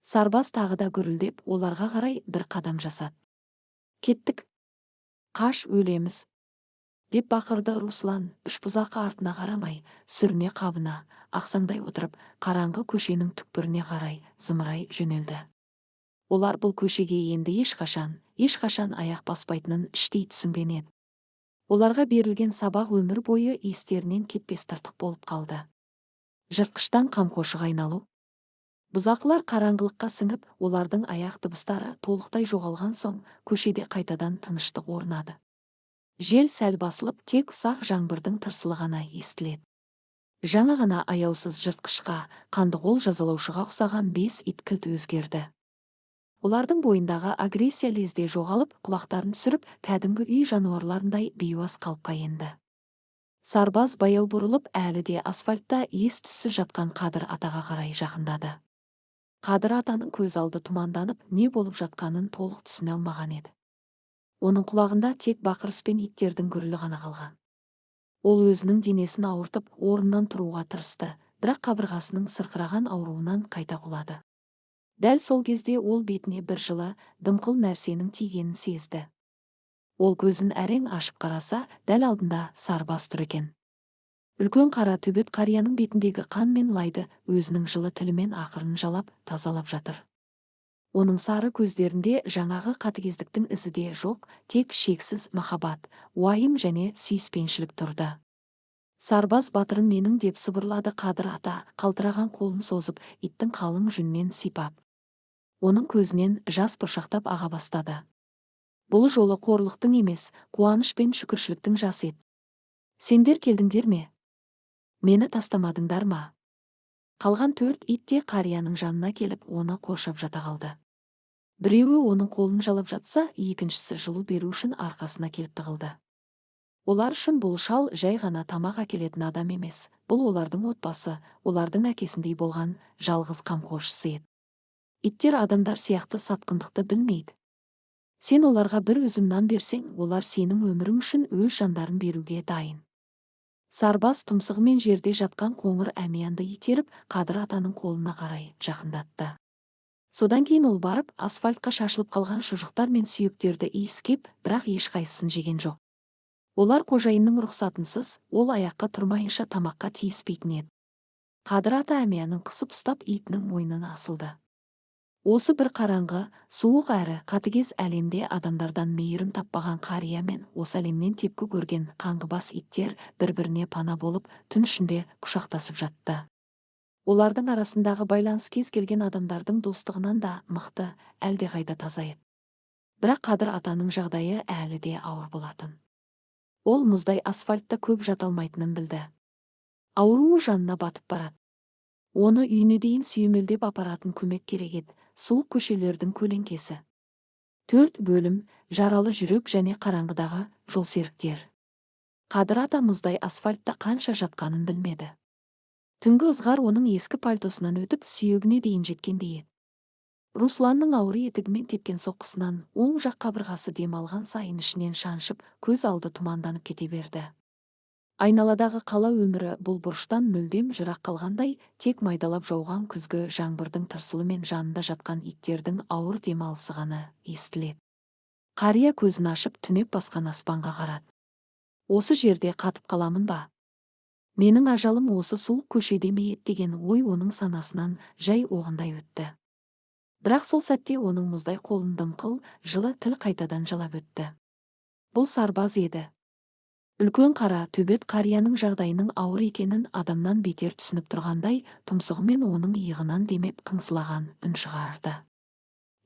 Сарбаз тағы да гүрілдеп, оларға қарай бір қадам жасады. Кеттік. Қаш, өлеміз, деп бақырды Руслан, үш бұзақы артына қарамай, сүріне қабына, ақсаңдай отырып, қараңғы көшенің түкпіріне қарай зымырай жөнелді. Олар бұл көшеге енді ешқашан аяқ баспайтынын іштей түсінген еді. Оларға берілген сабақ өмір бойы естерінен кетпес тыртық болып қалды. Жыртқыштан қамқоршыға айналу. Бұзақылар қараңғылыққа сіңіп, олардың аяқ дыбыстары толықтай жоғалған соң, көшеде қайтадан тыныштық орнады. Жел сәл басылып, тек ұсақ жаңбырдың тырсылы ғана естіледі. Жаңа ғана аяусыз жыртқышқа, қандықол жазалаушыға ұқсаған 5 ит кілт өзгерді. Олардың бойындағы агрессия лезде жоғалып, құлақтарын түсіріп, кәдімгі үй жануарларындай бейуаз қалыпқа енді. Сарбаз баяу бұрылып, әлі де асфальтта ес-түссіз жатқан Қадыр атаға қарай жақындады. Қадыр атаның көз алды тұманданып, не болып жатқанын толық түсіне алмаған еді. Оның құлағында тек бақырыс пен иттердің гүрілі ғана қалған. Ол өзінің денесін ауыртып, орнынан тұруға тырысты, бірақ қабырғасының сырқыраған ауруынан қайта құлады. Дәл сол кезде ол бетіне бір жылы, дымқыл нәрсенің тигенін сезді. Ол көзін әрең ашып қараса, дәл алдында Сарбаз тұр екен. Үлкен қара төбет қарияның бетіндегі қан мен лайды өзінің жылы тілімен ақырын жалап, тазалап жатыр. Оның сары көздерінде жаңағы қатыгездіктің ізі де жоқ, тек шексіз махаббат, уайым және сүйіспеншілік тұрды. Сарбаз, батырым менің, деп сыбырлады Қадыр ата, қалтыраған қолын созып, иттің қалың жүнінен сипап. Оның көзінен жас бұршақтап аға бастады. Бұл жолы қорлықтың емес, қуаныш пен шүкіршіліктің жасы еді. Сендер келдіңдер ме? Мені тастамадыңдар ма? Қалған 4 ит те қарияның жанына келіп, оны қоршап жата қалды. Біреуі оның қолын жалап жатса, екіншісі жылу беру үшін арқасына келіп тығылды. Олар үшін бұл шал жай ғана тамақ әкелетін адам емес, бұл олардың отбасы, олардың әкесіндей болған жалғыз қамқоршысы еді. Иттер адамдар сияқты сатқындықты білмейді. Сен оларға бір үзім нан берсең, олар сенің өмірің үшін өз жандарын беруге дайын. Сарбаз тұмсығымен жерде жатқан қоңыр әмиянды итеріп, Қадыр атаның қолына қарай жақындатты. Содан кейін ол барып, асфальтқа шашылып қалған шұжықтар мен сүйектерді иіскеп, бірақ ешқайсысын жеген жоқ. Олар қожайынның рұқсатынсыз, ол аяққа тұрмайынша тамаққа тиіспейтін еді. Қадыр ата әмиянын қысып ұстап, итінің мойнына асылды. Осы бір қараңғы, суық әрі қатыгез әлемде адамдардан мейірім таппаған қария мен осы әлемнен тепкі көрген қаңғыбас иттер бір-біріне пана болып, түн ішінде құшақтасып жатты. Олардың арасындағы байланыс кез келген адамдардың достығынан да мықты, әлдеқайда таза еді. Бірақ Қадыр атаның жағдайы әлі де ауыр болатын. Ол мұздай асфальтта көп жата алмайтынын білді. Ауруы жанына батып барады. Оны үйіне дейін сүйемелдеп апаратын көмек керек еді, суық көшелердің көлеңкесі. 4 бөлім, жаралы жүрек және қараңғыдағы жолсеріктер. Қадыр ата мұздай асфальтта қанша жатқанын білмеді. Түнгі ызғар оның ескі пальтосынан өтіп сүйегіне дейін жеткендей еді. Русланның ауыр етігімен тепкен соққысынан оң жақ қабырғасы демалған сайын ішінен шаншып, көз алды тұманданып кете берді. Айналадағы қала өмірі бұл бұрыштан мүлдем жырақ қалғандай, тек майдалап жауған күзгі жаңбырдың тырсылымен жанында жатқан иттердің ауыр демалысы ғана естіледі. Қария көзін ашып түнек басқан аспанға қарады. Осы жерде қатып қаламын ба? Менің ажалым осы суық көшеде ме еді деген ой оның санасынан жай оғындай өтті. Бірақ сол сәтте оның мұздай қолын дымқыл, жылы тіл қайтадан жалап өтті. Бұл сарбаз еді. Үлкен қара төбет қарияның жағдайының ауыр екенін адамнан бетер түсініп тұрғандай, тұмсығымен оның иығынан демеп қыңсылаған үн шығарды.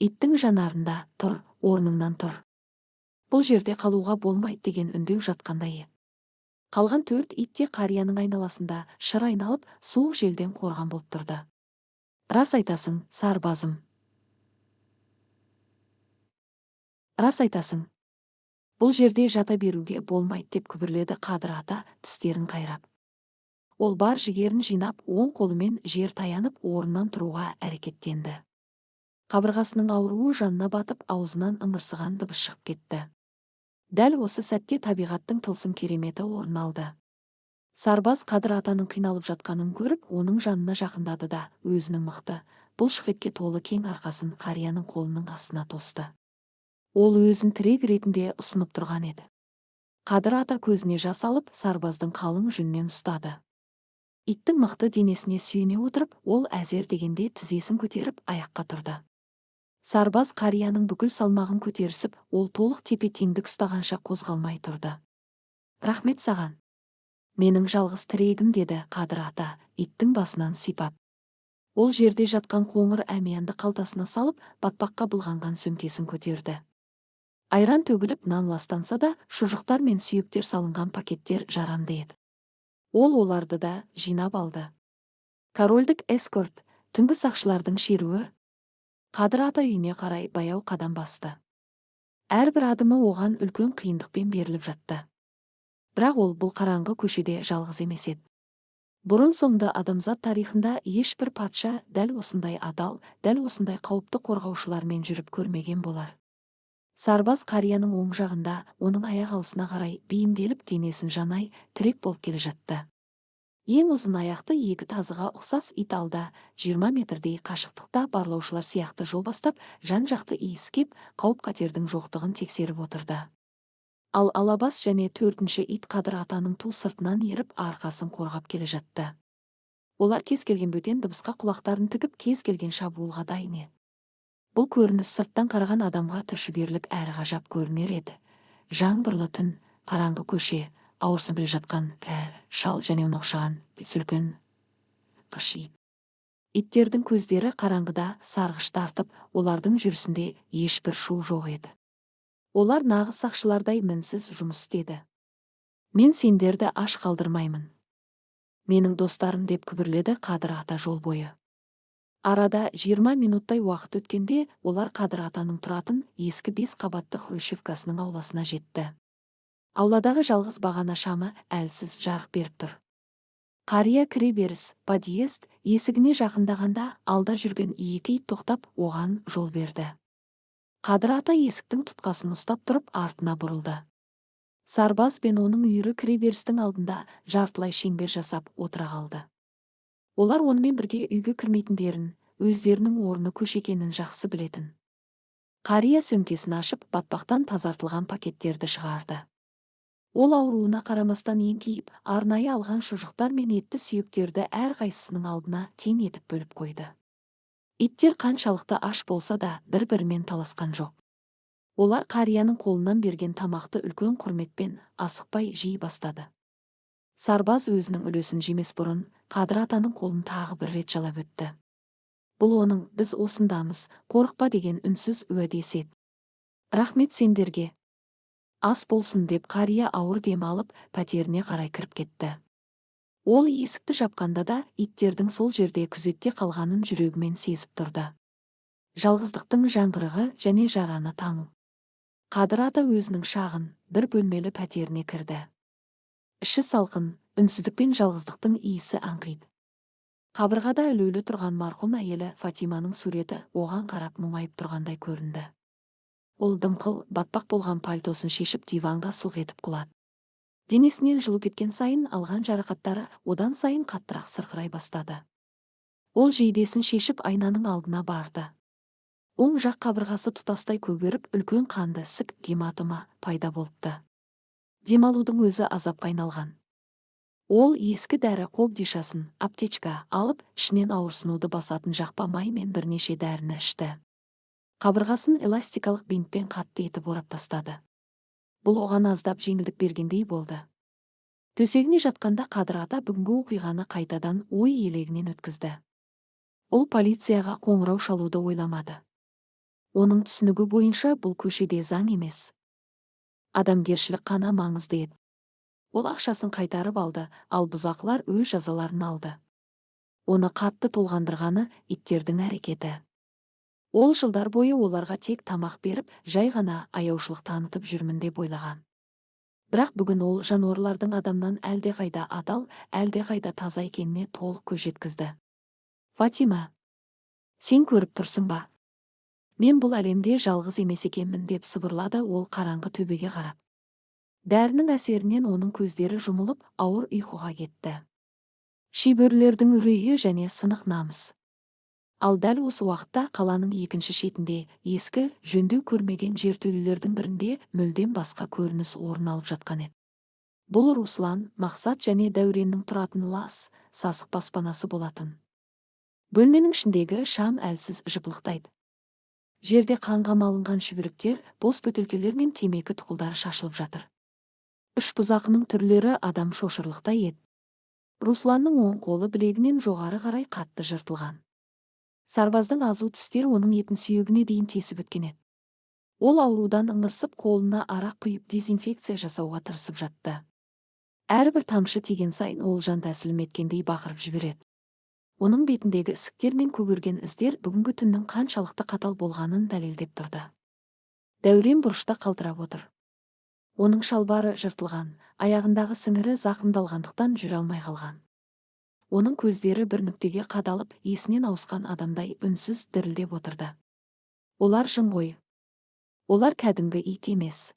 Иттің жанарында тұр, орныңнан тұр. Бұл жерде қалуға болмайды деген үндеу жатқандай еді. Қалған 4 ит те қарияның айналасында шыр айналып, суық желден қорған болып тұрды. Рас айтасың, сарбазым. Рас айтасың. Бұл жерде жата беруге болмайды деп күбірледі Қадыр ата тістерін қайрап. Ол бар жігерін жинап, оң қолымен жер таянып, орнынан тұруға әрекеттенді. Қабырғасының ауруы жанына батып, аузынан ыңырсыған дыбыс шығып кетті. Дәл осы сәтте табиғаттың тылсым кереметі орын алды. Сарбаз Қадыр атаның қиналып жатқанын көріп, оның жанына жақындады да, өзінің мықты, бұлшық етке толы кең арқасын қарияның қолының астына тосты. Ол өзін тірек ретінде ұсынып тұрған еді. Қадыр ата көзіне жас алып, сарбаздың қалың жүнінен ұстады. Иттің мықты денесіне сүйене отырып, ол әзер дегенде тізесін көтеріп аяққа тұрды. Сарбаз қарияның бүкіл салмағын көтерісіп, ол толық тепе-теңдік ұстағанша қозғалмай тұрды. Рахмет саған. Менің жалғыз тірегім, деді Қадыр ата, иттің басынан сипап. Ол жерде жатқан қоңыр әмиянды қалтасына салып, батпаққа былғанған сөмкесін көтерді. Айран төгіліп нан ластанса да, шұжықтар мен сүйектер салынған пакеттер жарамды еді. Ол оларды да жинап алды. Корольдік эскорт, түнгі сақшылардың шеруі. Қадыр ата үйіне қарай баяу қадам басты. Әрбір адымы оған үлкен қиындықпен беріліп жатты. Бірақ ол бұл қараңғы көшеде жалғыз емес еді. Бұрын-соңды адамзат тарихында ешбір патша дәл осындай адал, дәл осындай қауіпті қорғаушылармен жүріп көрмеген болар. Сарбаз қарияның оң жағында, оның аяқ алысына қарай бейімделіп денесін жанай, тірек болып келе жатты. Ең ұзын аяқты екі тазыға ұқсас ит алда 20 метрдей қашықтықта барлаушылар сияқты жол бастап, жан-жақты иіскеп, қауіп-қатердің жоқтығын тексеріп отырды. Ал алабас және 4-ші ит Қадыр атаның ту сыртынан еріп арқасын қорғап келе жатты. Олар кез келген бөтен дыбысқа құлақтарын тігіп, кез келген шабуылға дайын еді. Бұл көрініс сырттан қараған адамға түршігерлік әрі ғажап көрінер еді. Жаңбырлы түн, қараңғы көше, ауырсынып келе жатқан шал және оны оқшаған сүлкін қыш ит. Иттердің көздері қараңғыда сарғыш тартып, олардың жүрісінде ешбір шу жоқ еді. Олар нағыз сақшылардай мінсіз жұмыс істеді. Мен сендерді аш қалдырмаймын. Менің достарым, деп күбірледі Қадыр ата жол бойы. Арада 20 минуттай уақыт өткенде, олар Қадыр атаның тұратын ескі 5 қабатты хрущевкасының ауласына жетті. Ауладағы жалғыз бағана шамы әлсіз жарық беріп тұр. Қария кіре беріс, подъезд есігіне жақындағанда, алда жүрген 2 ит тоқтап, оған жол берді. Қадыр ата есіктің тұтқасын ұстап тұрып, артына бұрылды. Сарбаз бен оның үйірі кіре берістің алдында жартылай шеңбер жасап отыра қалды. Олар онымен бірге үйге кірмейтіндерін, өздерінің орны көш екенін жақсы білетін. Қария сөмкесін ашып, батпақтан тазартылған пакеттерді шығарды. Ол ауруына қарамастан еңкейіп, арнайы алған шұжықтар мен етті сүйектерді әрқайсысының алдына тең етіп бөліп қойды. Иттер қаншалықты аш болса да, бір-бірімен таласқан жоқ. Олар қарияның қолынан берген тамақты үлкен құрметпен асықпай жей бастады. Сарбаз өзінің үлесін жемес бұрын, Қадыр атаның қолын тағы бір рет жалап өтті. Бұл оның біз осындамыз, қорықпа деген үнсіз уәдесі еді. Рахмет сендерге. Ас болсын, деп қария ауыр дем алып, пәтеріне қарай кіріп кетті. Ол есікті жапқанда да, иттердің сол жерде күзетте қалғанын жүрегімен сезіп тұрды. Жалғыздықтың жаңғырығы және жараны таңу. Қадыр ата өзінің шағын, бір бөлмелі пәтеріне кірді. Іші салқын, үнсіздік пен жалғыздықтың иісі аңқиды. Қабырғада ілулі тұрған марқұм әйелі Фатиманың суреті оған қарап мұңайып тұрғандай көрінді. Ол дымқыл, батпақ болған пальтосын шешіп диванға сылқ етіп құлады. Денесінен жылу кеткен сайын алған жарақаттары одан сайын қаттырақ сырқырай бастады. Ол жейдесін шешіп айнаның алдына барды. Оң жақ қабырғасы тұтастай көгеріп, үлкен қанды ісік гематома пайда болыпты. Демалудың өзі азапқа айналған. Ол ескі дәрі қобдишасын, аптечка алып, ішінен ауырсынуды басатын жақпа май мен бірнеше дәріні ішті. Қабырғасын эластикалық бинтпен қатты етіп орап тастады. Бұл оған аздап жеңілдік бергендей болды. Төсегіне жатқанда Қадыр ата бүгінгі оқиғаны қайтадан ой елегінен өткізді. Ол полицияға қоңырау шалуды ойламады. Оның түсінігі бойынша бұл көшеде заң емес, адамгершілік қана маңызды еді. Ол ақшасын қайтарып алды, ал бұзақылар өз жазаларын алды. Оны қатты толғандырғаны иттердің әрекеті. Ол жылдар бойы оларға тек тамақ беріп, жай ғана аяушылық танытып жүрмін деп ойлаған. Бірақ бүгін ол жануарлардың адамнан әлдеқайда адал, әлдеқайда таза екеніне толық көз жеткізді. Фатима, сен көріп тұрсың ба? Мен бұл әлемде жалғыз емес екенмін деп сыбырлады ол қараңғы төбеге қарап. Дәрінің әсерінен оның көздері жұмылып, ауыр ұйқыға кетті. Шибөрілердің үрейі және сынық намыс. Ал дәл осы уақытта қаланың екінші шетінде ескі, жөндеу көрмеген жертөлелердің бірінде мүлдем басқа көрініс орын алып жатқан еді. Бұл Руслан, Мақсат және Дәуреннің тұратын лас, сасық баспанасы болатын. Бөлменің ішіндегі шам әлсіз жыпылықтайды. Жерде қанға малынған шүберектер, бос бөтелкелер мен темекі тұқылдары шашылып жатыр. Үш бұзақының түрлері адам шошырлықтай еді. Русланның оң қолы білегінен жоғары қарай қатты жыртылған. Сарбаздың азу тістері оның етін сүйегіне дейін тесіп өткен еді. Ол аурудан ыңырсып қолына арақ құйып дезинфекция жасауға тырысып жатты. Әрбір тамшы тиген сайын ол жан тәсілім еткендей бақырып жібереді. Оның бетіндегі ісіктер мен көгерген іздер бүгінгі түннің қаншалықты қатал болғанын дәлелдеп тұрды. Дәурен бұрышта қалтырап отыр. Оның шалбары жыртылған, аяғындағы сіңірі зақымдалғандықтан жүре алмай қалған. Оның көздері бір нүктеге қадалып, есінен ауысқан адамдай үнсіз дірілдеп отырды. Олар жын ғой. Олар кәдімгі ит емес.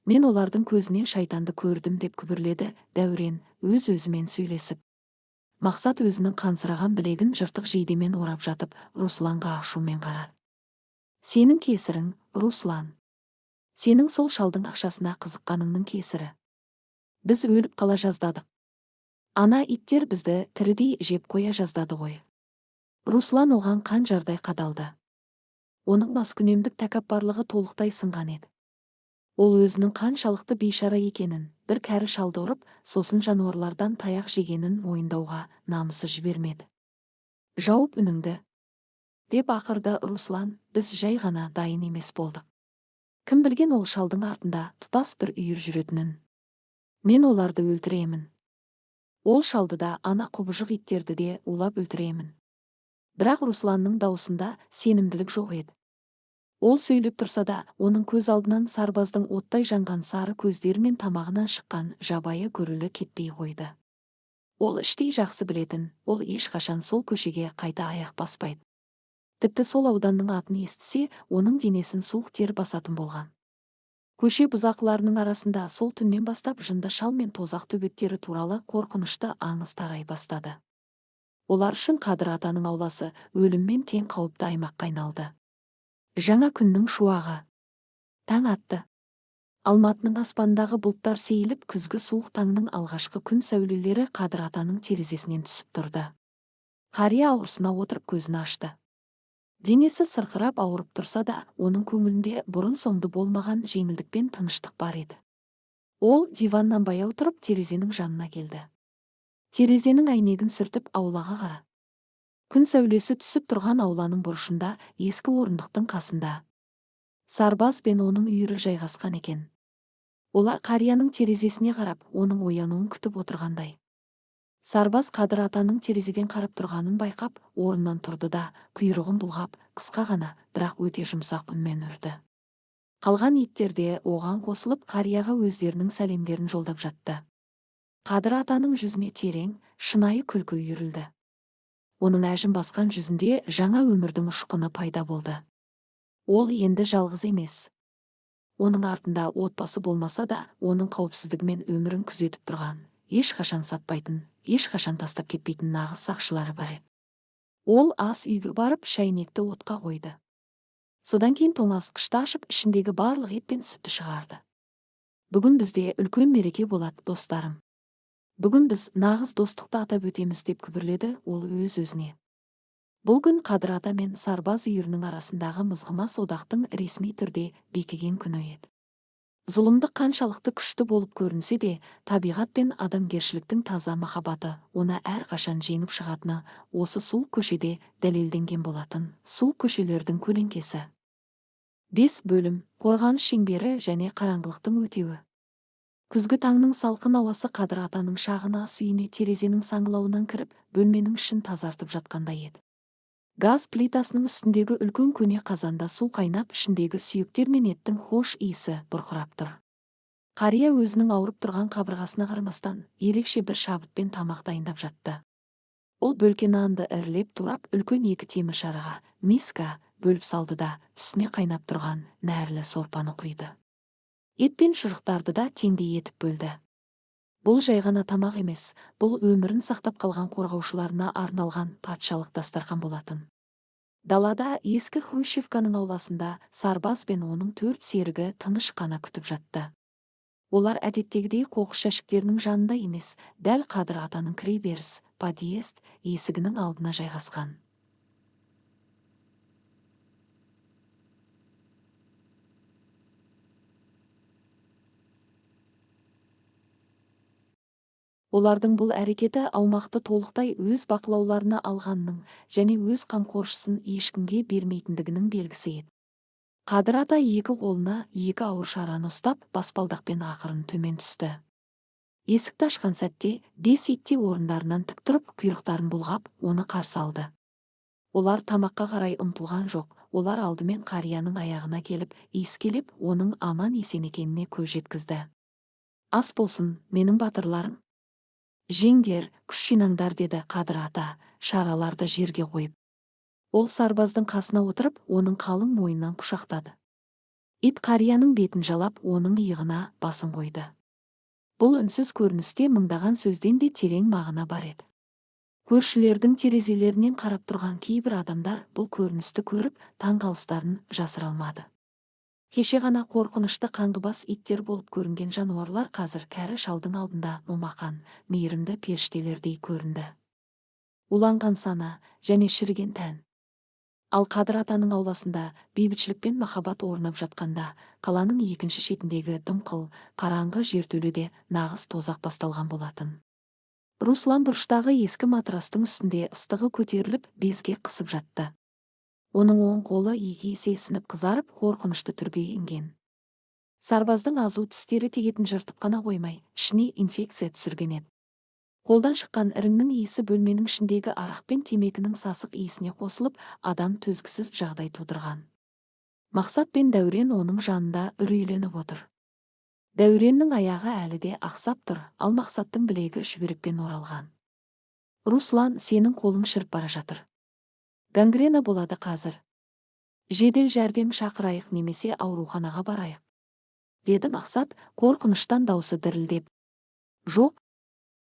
Мен олардың көзінен шайтанды көрдім деп күбірледі Дәурен, өз-өзімен сөйлесіп. Мақсат өзінің қансыраған білегін жыртық жейдемен орап жатып, Русланға ашумен қарады. Сенің кесірің, Руслан. Сенің сол шалдың ақшасына қызыққаныңның кесірі. Біз өліп қала жаздадық. Ана иттер бізді тірідей жеп қоя жаздады ғой. Руслан оған қанжардай қадалды. Оның маскүнемдік тәкаппарлығы толықтай сынған еді. Ол өзінің қаншалықты бейшара екенін, бір кәрі шалды ұрып, сосын жануарлардан таяқ жегенін мойындауға намысы жібермеді. Жауып үніңді, деп ақырды Руслан, біз жай ғана дайын емес болдық. Кім білген ол шалдың артында тұтас бір үйір жүретінін. Мен оларды өлтіремін. Ол шалды да, ана құбыжық иттерді де улап өлтіремін. Бірақ Русланның даусында сенімділік жоқ еді. Ол сөйлеп тұрса да, оның көз алдынан сарбаздың оттай жанған сары көздері мен тамағынан шыққан жабайы көрілі кетпей қойды. Ол іштей жақсы білетін, ол ешқашан сол көшеге қайта аяқ баспайды. Тіпті сол ауданның атын естісе, оның денесін суық тер басатын болған. Көше бұзақыларының арасында сол түннен бастап жынды шал мен тозақ төбеттері туралы қорқынышты аңыз тарай бастады. Олар үшін Қадыр атаның ауласы өліммен тең қауіпті аймаққа айналды. Жаңа күннің шуағы. Таң атты. Алматының аспандағы бұлттар сейіліп, күзгі суық таңның алғашқы күн сәулелері Қадыр атаның терезесінен түсіп тұрды. Қария ауырсына отырып көзін ашты. Денесі сырқырап ауырып тұрса да, оның көңілінде бұрын-соңды болмаған жеңілдік пен тыныштық бар еді. Ол диваннан баяу тұрып терезенің жанына келді. Терезенің әйнегін сүртіп аулаға қара. Күн сәулесі түсіп тұрған ауланың бұрышында, ескі орындықтың қасында Сарбаз бен оның үйірі жайғасқан екен. Олар қарияның терезесіне қарап, оның оянуын күтіп отырғандай. Сарбаз Қадыр атаның терезеден қарап тұрғанын байқап, орнынан тұрды да, құйрығын бұлғап, қысқа ғана, бірақ өте жұмсақ үнмен үрді. Қалған иттер де оған қосылып, қарияға өздерінің сәлемдерін жолдап жатты. Қадыр атаның жүзіне терең, шынайы күлкі үйірілді. Оның әжім басқан жүзінде жаңа өмірдің ұшқыны пайда болды. Ол енді жалғыз емес. Оның артында отбасы болмаса да, оның қауіпсіздігімен өмірін күзетіп тұрған, ешқашан сатпайтын, ешқашан тастап кетпейтін нағыз сақшылары бар еді. Ол ас үйге барып, шәйнекті отқа қойды. Содан кейін тоңазытқышты ашып, ішіндегі барлық ет пен сүтті шығарды. Бүгін бізде үлкен мереке болады, достарым. Бүгін біз нағыз достықты атап өтеміз деп күбірледі ол өз-өзіне. Бұл күн Қадыр ата мен Сарбаз үйірінің арасындағы мызғымас одақтың ресми түрде бекіген күні еді. Зұлымдық қаншалықты күшті болып көрінсе де, табиғат пен адамгершіліктің таза махаббаты оны әрқашан жеңіп шығатыны осы суық көшеде дәлелденген болатын. Суық көшелердің көлеңкесі. 5 бөлім: қорғаныс шеңбері және қараңғылықтың өтеуі. Күзгі таңның салқын ауасы Қадыр атаның шағын ас үйіне терезенің саңылауынан кіріп, бөлменің ішін тазартып жатқандай еді. Газ плитасының үстіндегі үлкен көне қазанда су қайнап, ішіндегі сүйектер мен еттің хош иісі бұрқырап тұр. Қария өзінің ауырып тұрған қабырғасына қарамастан, ерекше бір шабытпен тамақ дайындап жатты. Ол бөлке нанды ірілеп турап, үлкен 2 темір шараға, миска, бөліп салды да, үстіне қайнап тұрған нәрлі сорпаны құйды. Ет пен шұжықтарды да теңдей етіп бөлді. Бұл жай ғана тамақ емес, бұл өмірін сақтап қалған қорғаушыларына арналған патшалық дастархан болатын. Далада ескі Хрущевканың ауласында Сарбаз бен оның 4 серігі тыныш қана күтіп жатты. Олар әдеттегідей қоқыс жәшіктерінің жанында емес, дәл Қадыр атаның кіре беріс, подъезд есігінің алдына жайғасқан. Олардың бұл әрекеті аумақты толықтай өз бақылауларына алғанның және өз қамқоршысын ешкімге бермейтіндігінің белгісі еді. Қадыр ата 2 қолына 2 ауыр шараны ұстап, баспалдақпен ақырын төмен түсті. Есікті ашқан сәтте 5 ит те орындарынан тік тұрып, құйрықтарын бұлғап, оны қарсы алды. Олар тамаққа қарай ұмтылған жоқ, олар алдымен қарияның аяғына келіп, иіскелеп, оның аман есен екеніне көз жеткізді. Ас болсын, менің батырларым. Жеңдер, күш жинаңдар, деді Қадыр ата, шараларды жерге қойып. Ол Сарбаздың қасына отырып, оның қалың мойнынан құшақтады. Ит қарияның бетін жалап, оның иығына басын қойды. Бұл үнсіз көріністе мыңдаған сөзден де терең мағына бар еді. Көршілердің терезелерінен қарап тұрған кейбір адамдар бұл көріністі көріп, таңғалыстарын жасыра алмады. Кеше ғана қорқынышты қаңғыбас иттер болып көрінген жануарлар қазір кәрі шалдың алдында момақан, мейірімді періштелердей көрінді. Уланған сана және шіріген тән. Ал Қадыр атаның ауласында бейбітшілік пен махаббат орнап жатқанда, қаланың екінші шетіндегі дымқыл, қараңғы жертөледе нағыз тозақ басталған болатын. Руслан бұрыштағы ескі матрастың үстінде ыстығы көтеріліп, безге қысып жатты. Оның оң қолы 2 есе сынып қызарып, қорқынышты түрге енген. Сарбаздың азу тістері тегетін жыртып қана қоймай, ішіне инфекция түсірген еді. Қолдан шыққан іріңнің иісі бөлменің ішіндегі арақ пен темекінің сасық иісіне қосылып, адам төзгісіз жағдай тудырған. Мақсат пен Дәурен оның жанында үрейленіп отыр. Дәуреннің аяғы әлі де ақсап тұр, ал Мақсаттың білегі шүберекпен оралған. Руслан, сенің қолың шіріп бара жатыр. Гангрена болады қазір. Жедел жәрдем шақырайық немесе ауруханаға барайық, деді Мақсат, қорқыныштан даусы дірілдеп. Жоқ,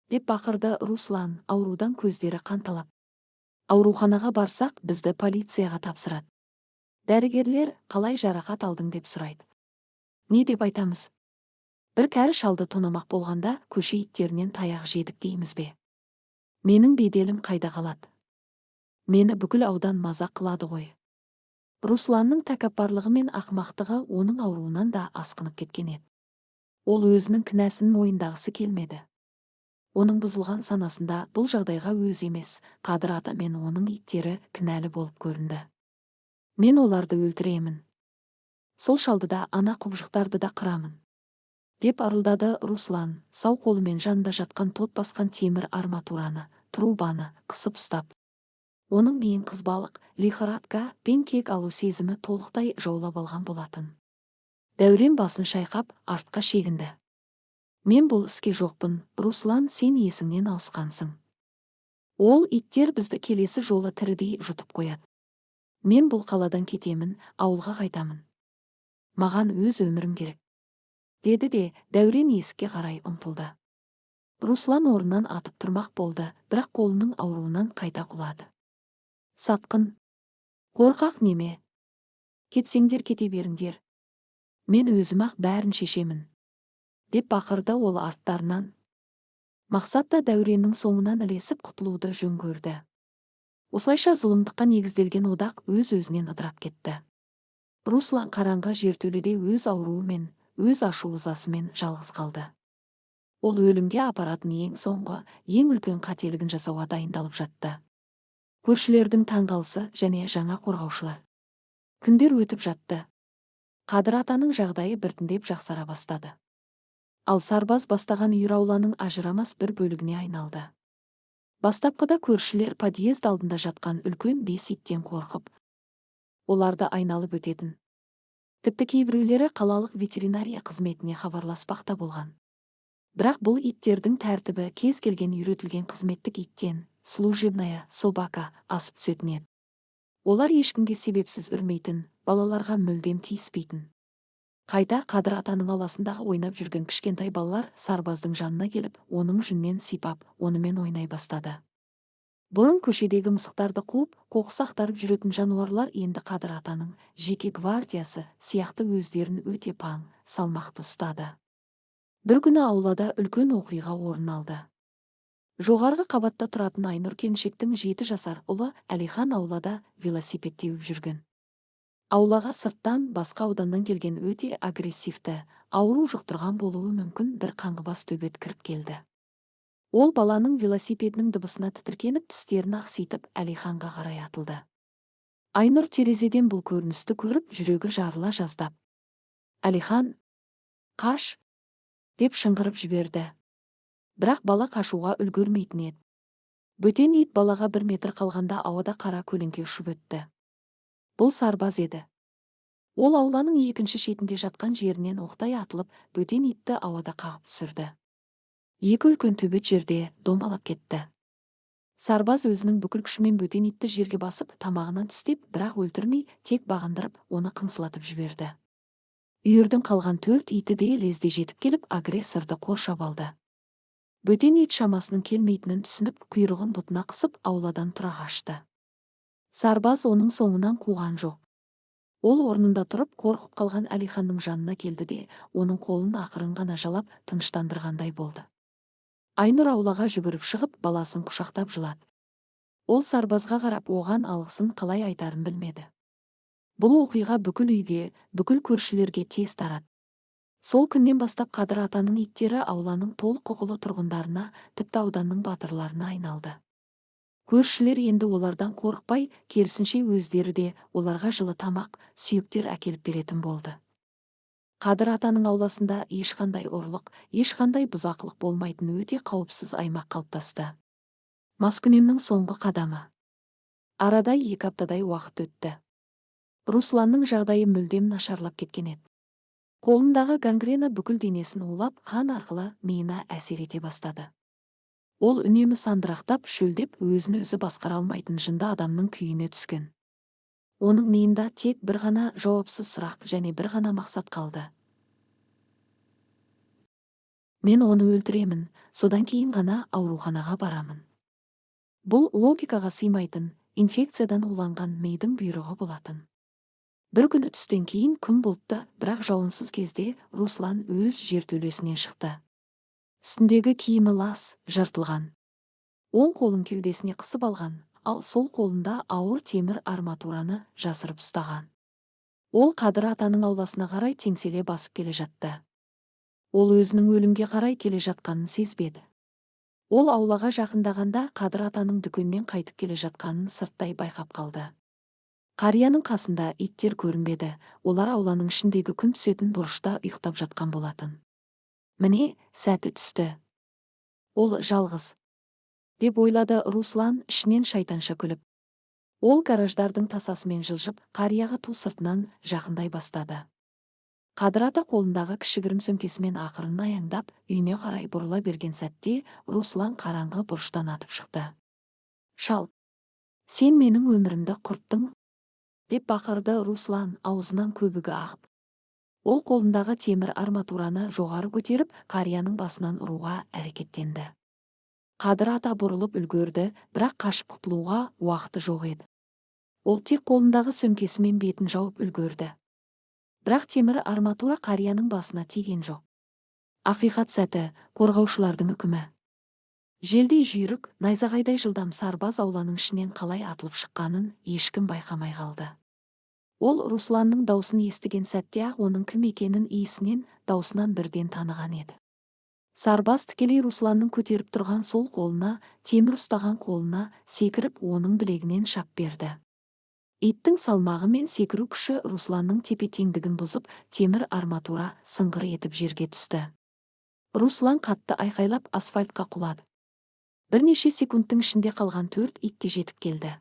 деп бақырды Руслан, аурудан көздері қанталап. Ауруханаға барсақ, бізді полицияға тапсырады. Дәрігерлер, қалай жарақат алдың деп сұрайды. Не деп айтамыз? Бір кәрі шалды тонамақ болғанда, көше иттерінен таяқ жедік дейміз бе? Менің беделім қайда қалады? Мені бүкіл аудан мазақ қылады ғой. Русланның тәкаппарлығы мен ақымақтығы оның ауруынан да асқынып кеткен еді. Ол өзінің кінәсін мойындағысы келмеді. Оның бұзылған санасында бұл жағдайға өз емес, Қадыр ата мен оның иттері кінәлі болып көрінді. Мен оларды өлтіремін. Сол шалды да, ана құбыжықтарды да қырамын, деп арылдады Руслан, сау қолымен жанында жатқан тот басқан темір арматураны, трубаны қысып ұстап. Оның миын қызбалық, лихорадка пен кек алу сезімі толықтай жаулап алған болатын. Дәурен басын шайқап, артқа шегінді. Мен бұл іске жоқпын, Руслан, сен есіңнен ауысқансың. Ол иттер бізді келесі жолы тірідей жұтып қояды. Мен бұл қаладан кетемін, ауылға қайтамын. Маған өз өмірім керек. Деді де, Дәурен есікке қарай ұмтылды. Руслан орнынан атып тұрмақ болды, бірақ қолының ауруынан қайта құлады. Сатқын. Қорқақ неме. Кетсеңдер кете беріңдер. Мен өзім-ақ бәрін шешемін. Деп бақырды ол арттарынан. Мақсат та Дәуреннің соңынан ілесіп құтылуды жөн көрді. Осылайша зұлымдыққа негізделген одақ өз-өзінен ыдырап кетті. Руслан қараңғы жертөледе өз ауруымен, өз ашу-ызасымен жалғыз қалды. Ол өлімге апаратын ең соңғы, ең үлкен қателігін жасауға дайындалып жатты. Көршілердің таңғалысы және жаңа қорғаушылар. Күндер өтіп жатты. Қадыр атаның жағдайы біртіндеп жақсара бастады. Ал Сарбаз бастаған үйір ауланың ажырамас бір бөлігіне айналды. Бастапқыда көршілер подъезд алдында жатқан үлкен 5 иттен қорқып, оларды айналып өтетін. Тіпті кейбіреулері қалалық ветеринария қызметіне хабарласпақ та болған. Бірақ бұл иттердің тәртібі кез келген үйретілген қызметтік иттен, служебная собака, асып түсетін еді. Олар ешкімге себепсіз үрмейтін, балаларға мүлдем тиіспейтін. Қайта Қадыр атаның ауласындағы ойнап жүрген кішкентай балалар Сарбаздың жанына келіп, оның жүннен сипап, онымен ойнай бастады. Бұрын көшедегі мысықтарды қуып, қоқыс ақтарып жүретін жануарлар енді Қадыр атаның жеке гвардиясы сияқты өздерін өте паң, салмақты ұстады. Бір күні аулада үлкен оқиға орын алды. Жоғарғы қабатта тұратын Айнұр келіншектің 7 жасар ұлы Әлихан аулада велосипед теуіп жүрген. Аулаға сырттан басқа ауданнан келген өте агрессивті, ауру жұқтырған болуы мүмкін бір қаңғыбас төбет кіріп келді. Ол баланың велосипедінің дыбысына тітіркеніп, тістерін ақситып Әлиханға қарай атылды. Айнұр терезеден бұл көріністі көріп, жүрегі жарыла жаздап. Әлихан, қаш! Деп шыңғырып жіберді. Бірақ бала қашуға үлгермейтін еді. Бөтен ит балаға 1 метр қалғанда ауада қара көлеңке ұшып өтті. Бұл Сарбаз еді. Ол ауланың екінші шетінде жатқан жерінен оқтай атылып, бөтен итті ауада қағып түсірді. Екі үлкен төбет жерде домалап кетті. Сарбаз өзінің бүкіл күшімен бөтен итті жерге басып, тамағынан тістеп, бірақ өлтірмей, тек бағындырып, оны қыңсылатып жіберді. Үйірдің қалған 4 иті де лезде жетіп келіп, агрессорды қоршап алды. Бөтен ит шамасының келмейтінін түсініп, құйрығын бұтына қысып, ауладан тұра қашты. Сарбаз оның соңынан қуған жоқ. Ол орнында тұрып, қорқып қалған Әлиханның жанына келді де, оның қолын ақырын ғана жалап, тыныштандырғандай болды. Айнұр аулаға жүгіріп шығып, баласын құшақтап жылады. Ол Сарбазға қарап, оған алғысын қалай айтарын білмеді. Бұл оқиға бүкіл үйге, бүкіл көршілерге тез тарады. Сол күннен бастап Қадыр атаның иттері ауланың толық құқылы тұрғындарына, тіпті ауданның батырларына айналды. Көршілер енді олардан қорықпай, керісінше өздері де оларға жылы тамақ, сүйектер әкеліп беретін болды. Қадыр атаның ауласында ешқандай ұрлық, ешқандай бұзақылық болмайтын өте қауіпсіз аймақ қалыптасты. Маскүнемнің соңғы қадамы. Арада 2 аптадай уақыт өтті. Русланның жағдайы мүлдем нашарлап кеткен еді. Қолындағы гангрена бүкіл денесін улап, қан арқылы миына әсер ете бастады. Ол үнемі сандырақтап, шөлдеп, өзін өзі басқара алмайтын жынды адамның күйіне түскен. Оның миында тек бір ғана жауапсыз сұрақ және бір ғана мақсат қалды. Мен оны өлтіремін, содан кейін ғана ауруханаға барамын. Бұл логикаға сыймайтын, инфекциядан уланған мидың бұйрығы болатын. Бір күні түстен кейін күн бұлтты, бірақ жауынсыз кезде Руслан өз жертөлесінен шықты. Үстіндегі киімі лас, жыртылған. Оң қолын кеудесіне қысып алған, ал сол қолында ауыр темір арматураны жасырып ұстаған. Ол Қадыр атаның ауласына қарай теңселе басып келе жатты. Ол өзінің өлімге қарай келе жатқанын сезбеді. Ол аулаға жақындағанда Қадыр атаның дүкеннен қайтып келе жатқанын сырттай байқап қалды. Қарияның қасында иттер көрінбеді, олар ауланың ішіндегі күн түсетін бұрышта ұйықтап жатқан болатын. Міне, сәті түсті. Ол жалғыз, деп ойлады Руслан ішінен шайтанша күліп. Ол гараждардың тасасымен жылжып, қарияға ту сыртынан жақындай бастады. Қадыр ата қолындағы кішігірім сөмкесімен ақырын аяңдап, үйіне қарай бұрыла берген сәтте, Руслан қараңғы бұрыштан атып шықты. «Шал, сен менің өмірімді құрттың!» деп бақырды Руслан, аузынан көбігі ағып. Ол қолындағы темір арматураны жоғары көтеріп, қарияның басынан ұруға әрекеттенді. Қадыр ата бұрылып үлгерді, бірақ қашып құтылуға уақыты жоқ еді. Ол тек қолындағы сөмкесімен бетін жауып үлгерді. Бірақ темір арматура қарияның басына тиген жоқ. Ақиқат сәті, қорғаушылардың үкімі. Желдей жүйрік, найзағайдай жылдам сарбаз ауланың ішінен қалай атылып шыққанын ешкім байқамай қалды. Ол Русланның даусын естіген сәтте-ақ оның кім екенін иісінен, даусынан бірден таныған еді. Сарбаз тікелей Русланның көтеріп тұрған сол қолына, темір ұстаған қолына секіріп, оның білегінен шап берді. Иттің салмағы мен секіру күші Русланның тепе-теңдігін бұзып, темір арматура сыңғыр етіп жерге түсті. Руслан қатты айқайлап асфальтқа құлады. Бірнеше секундтың ішінде қалған 4 ит те жетіп келді.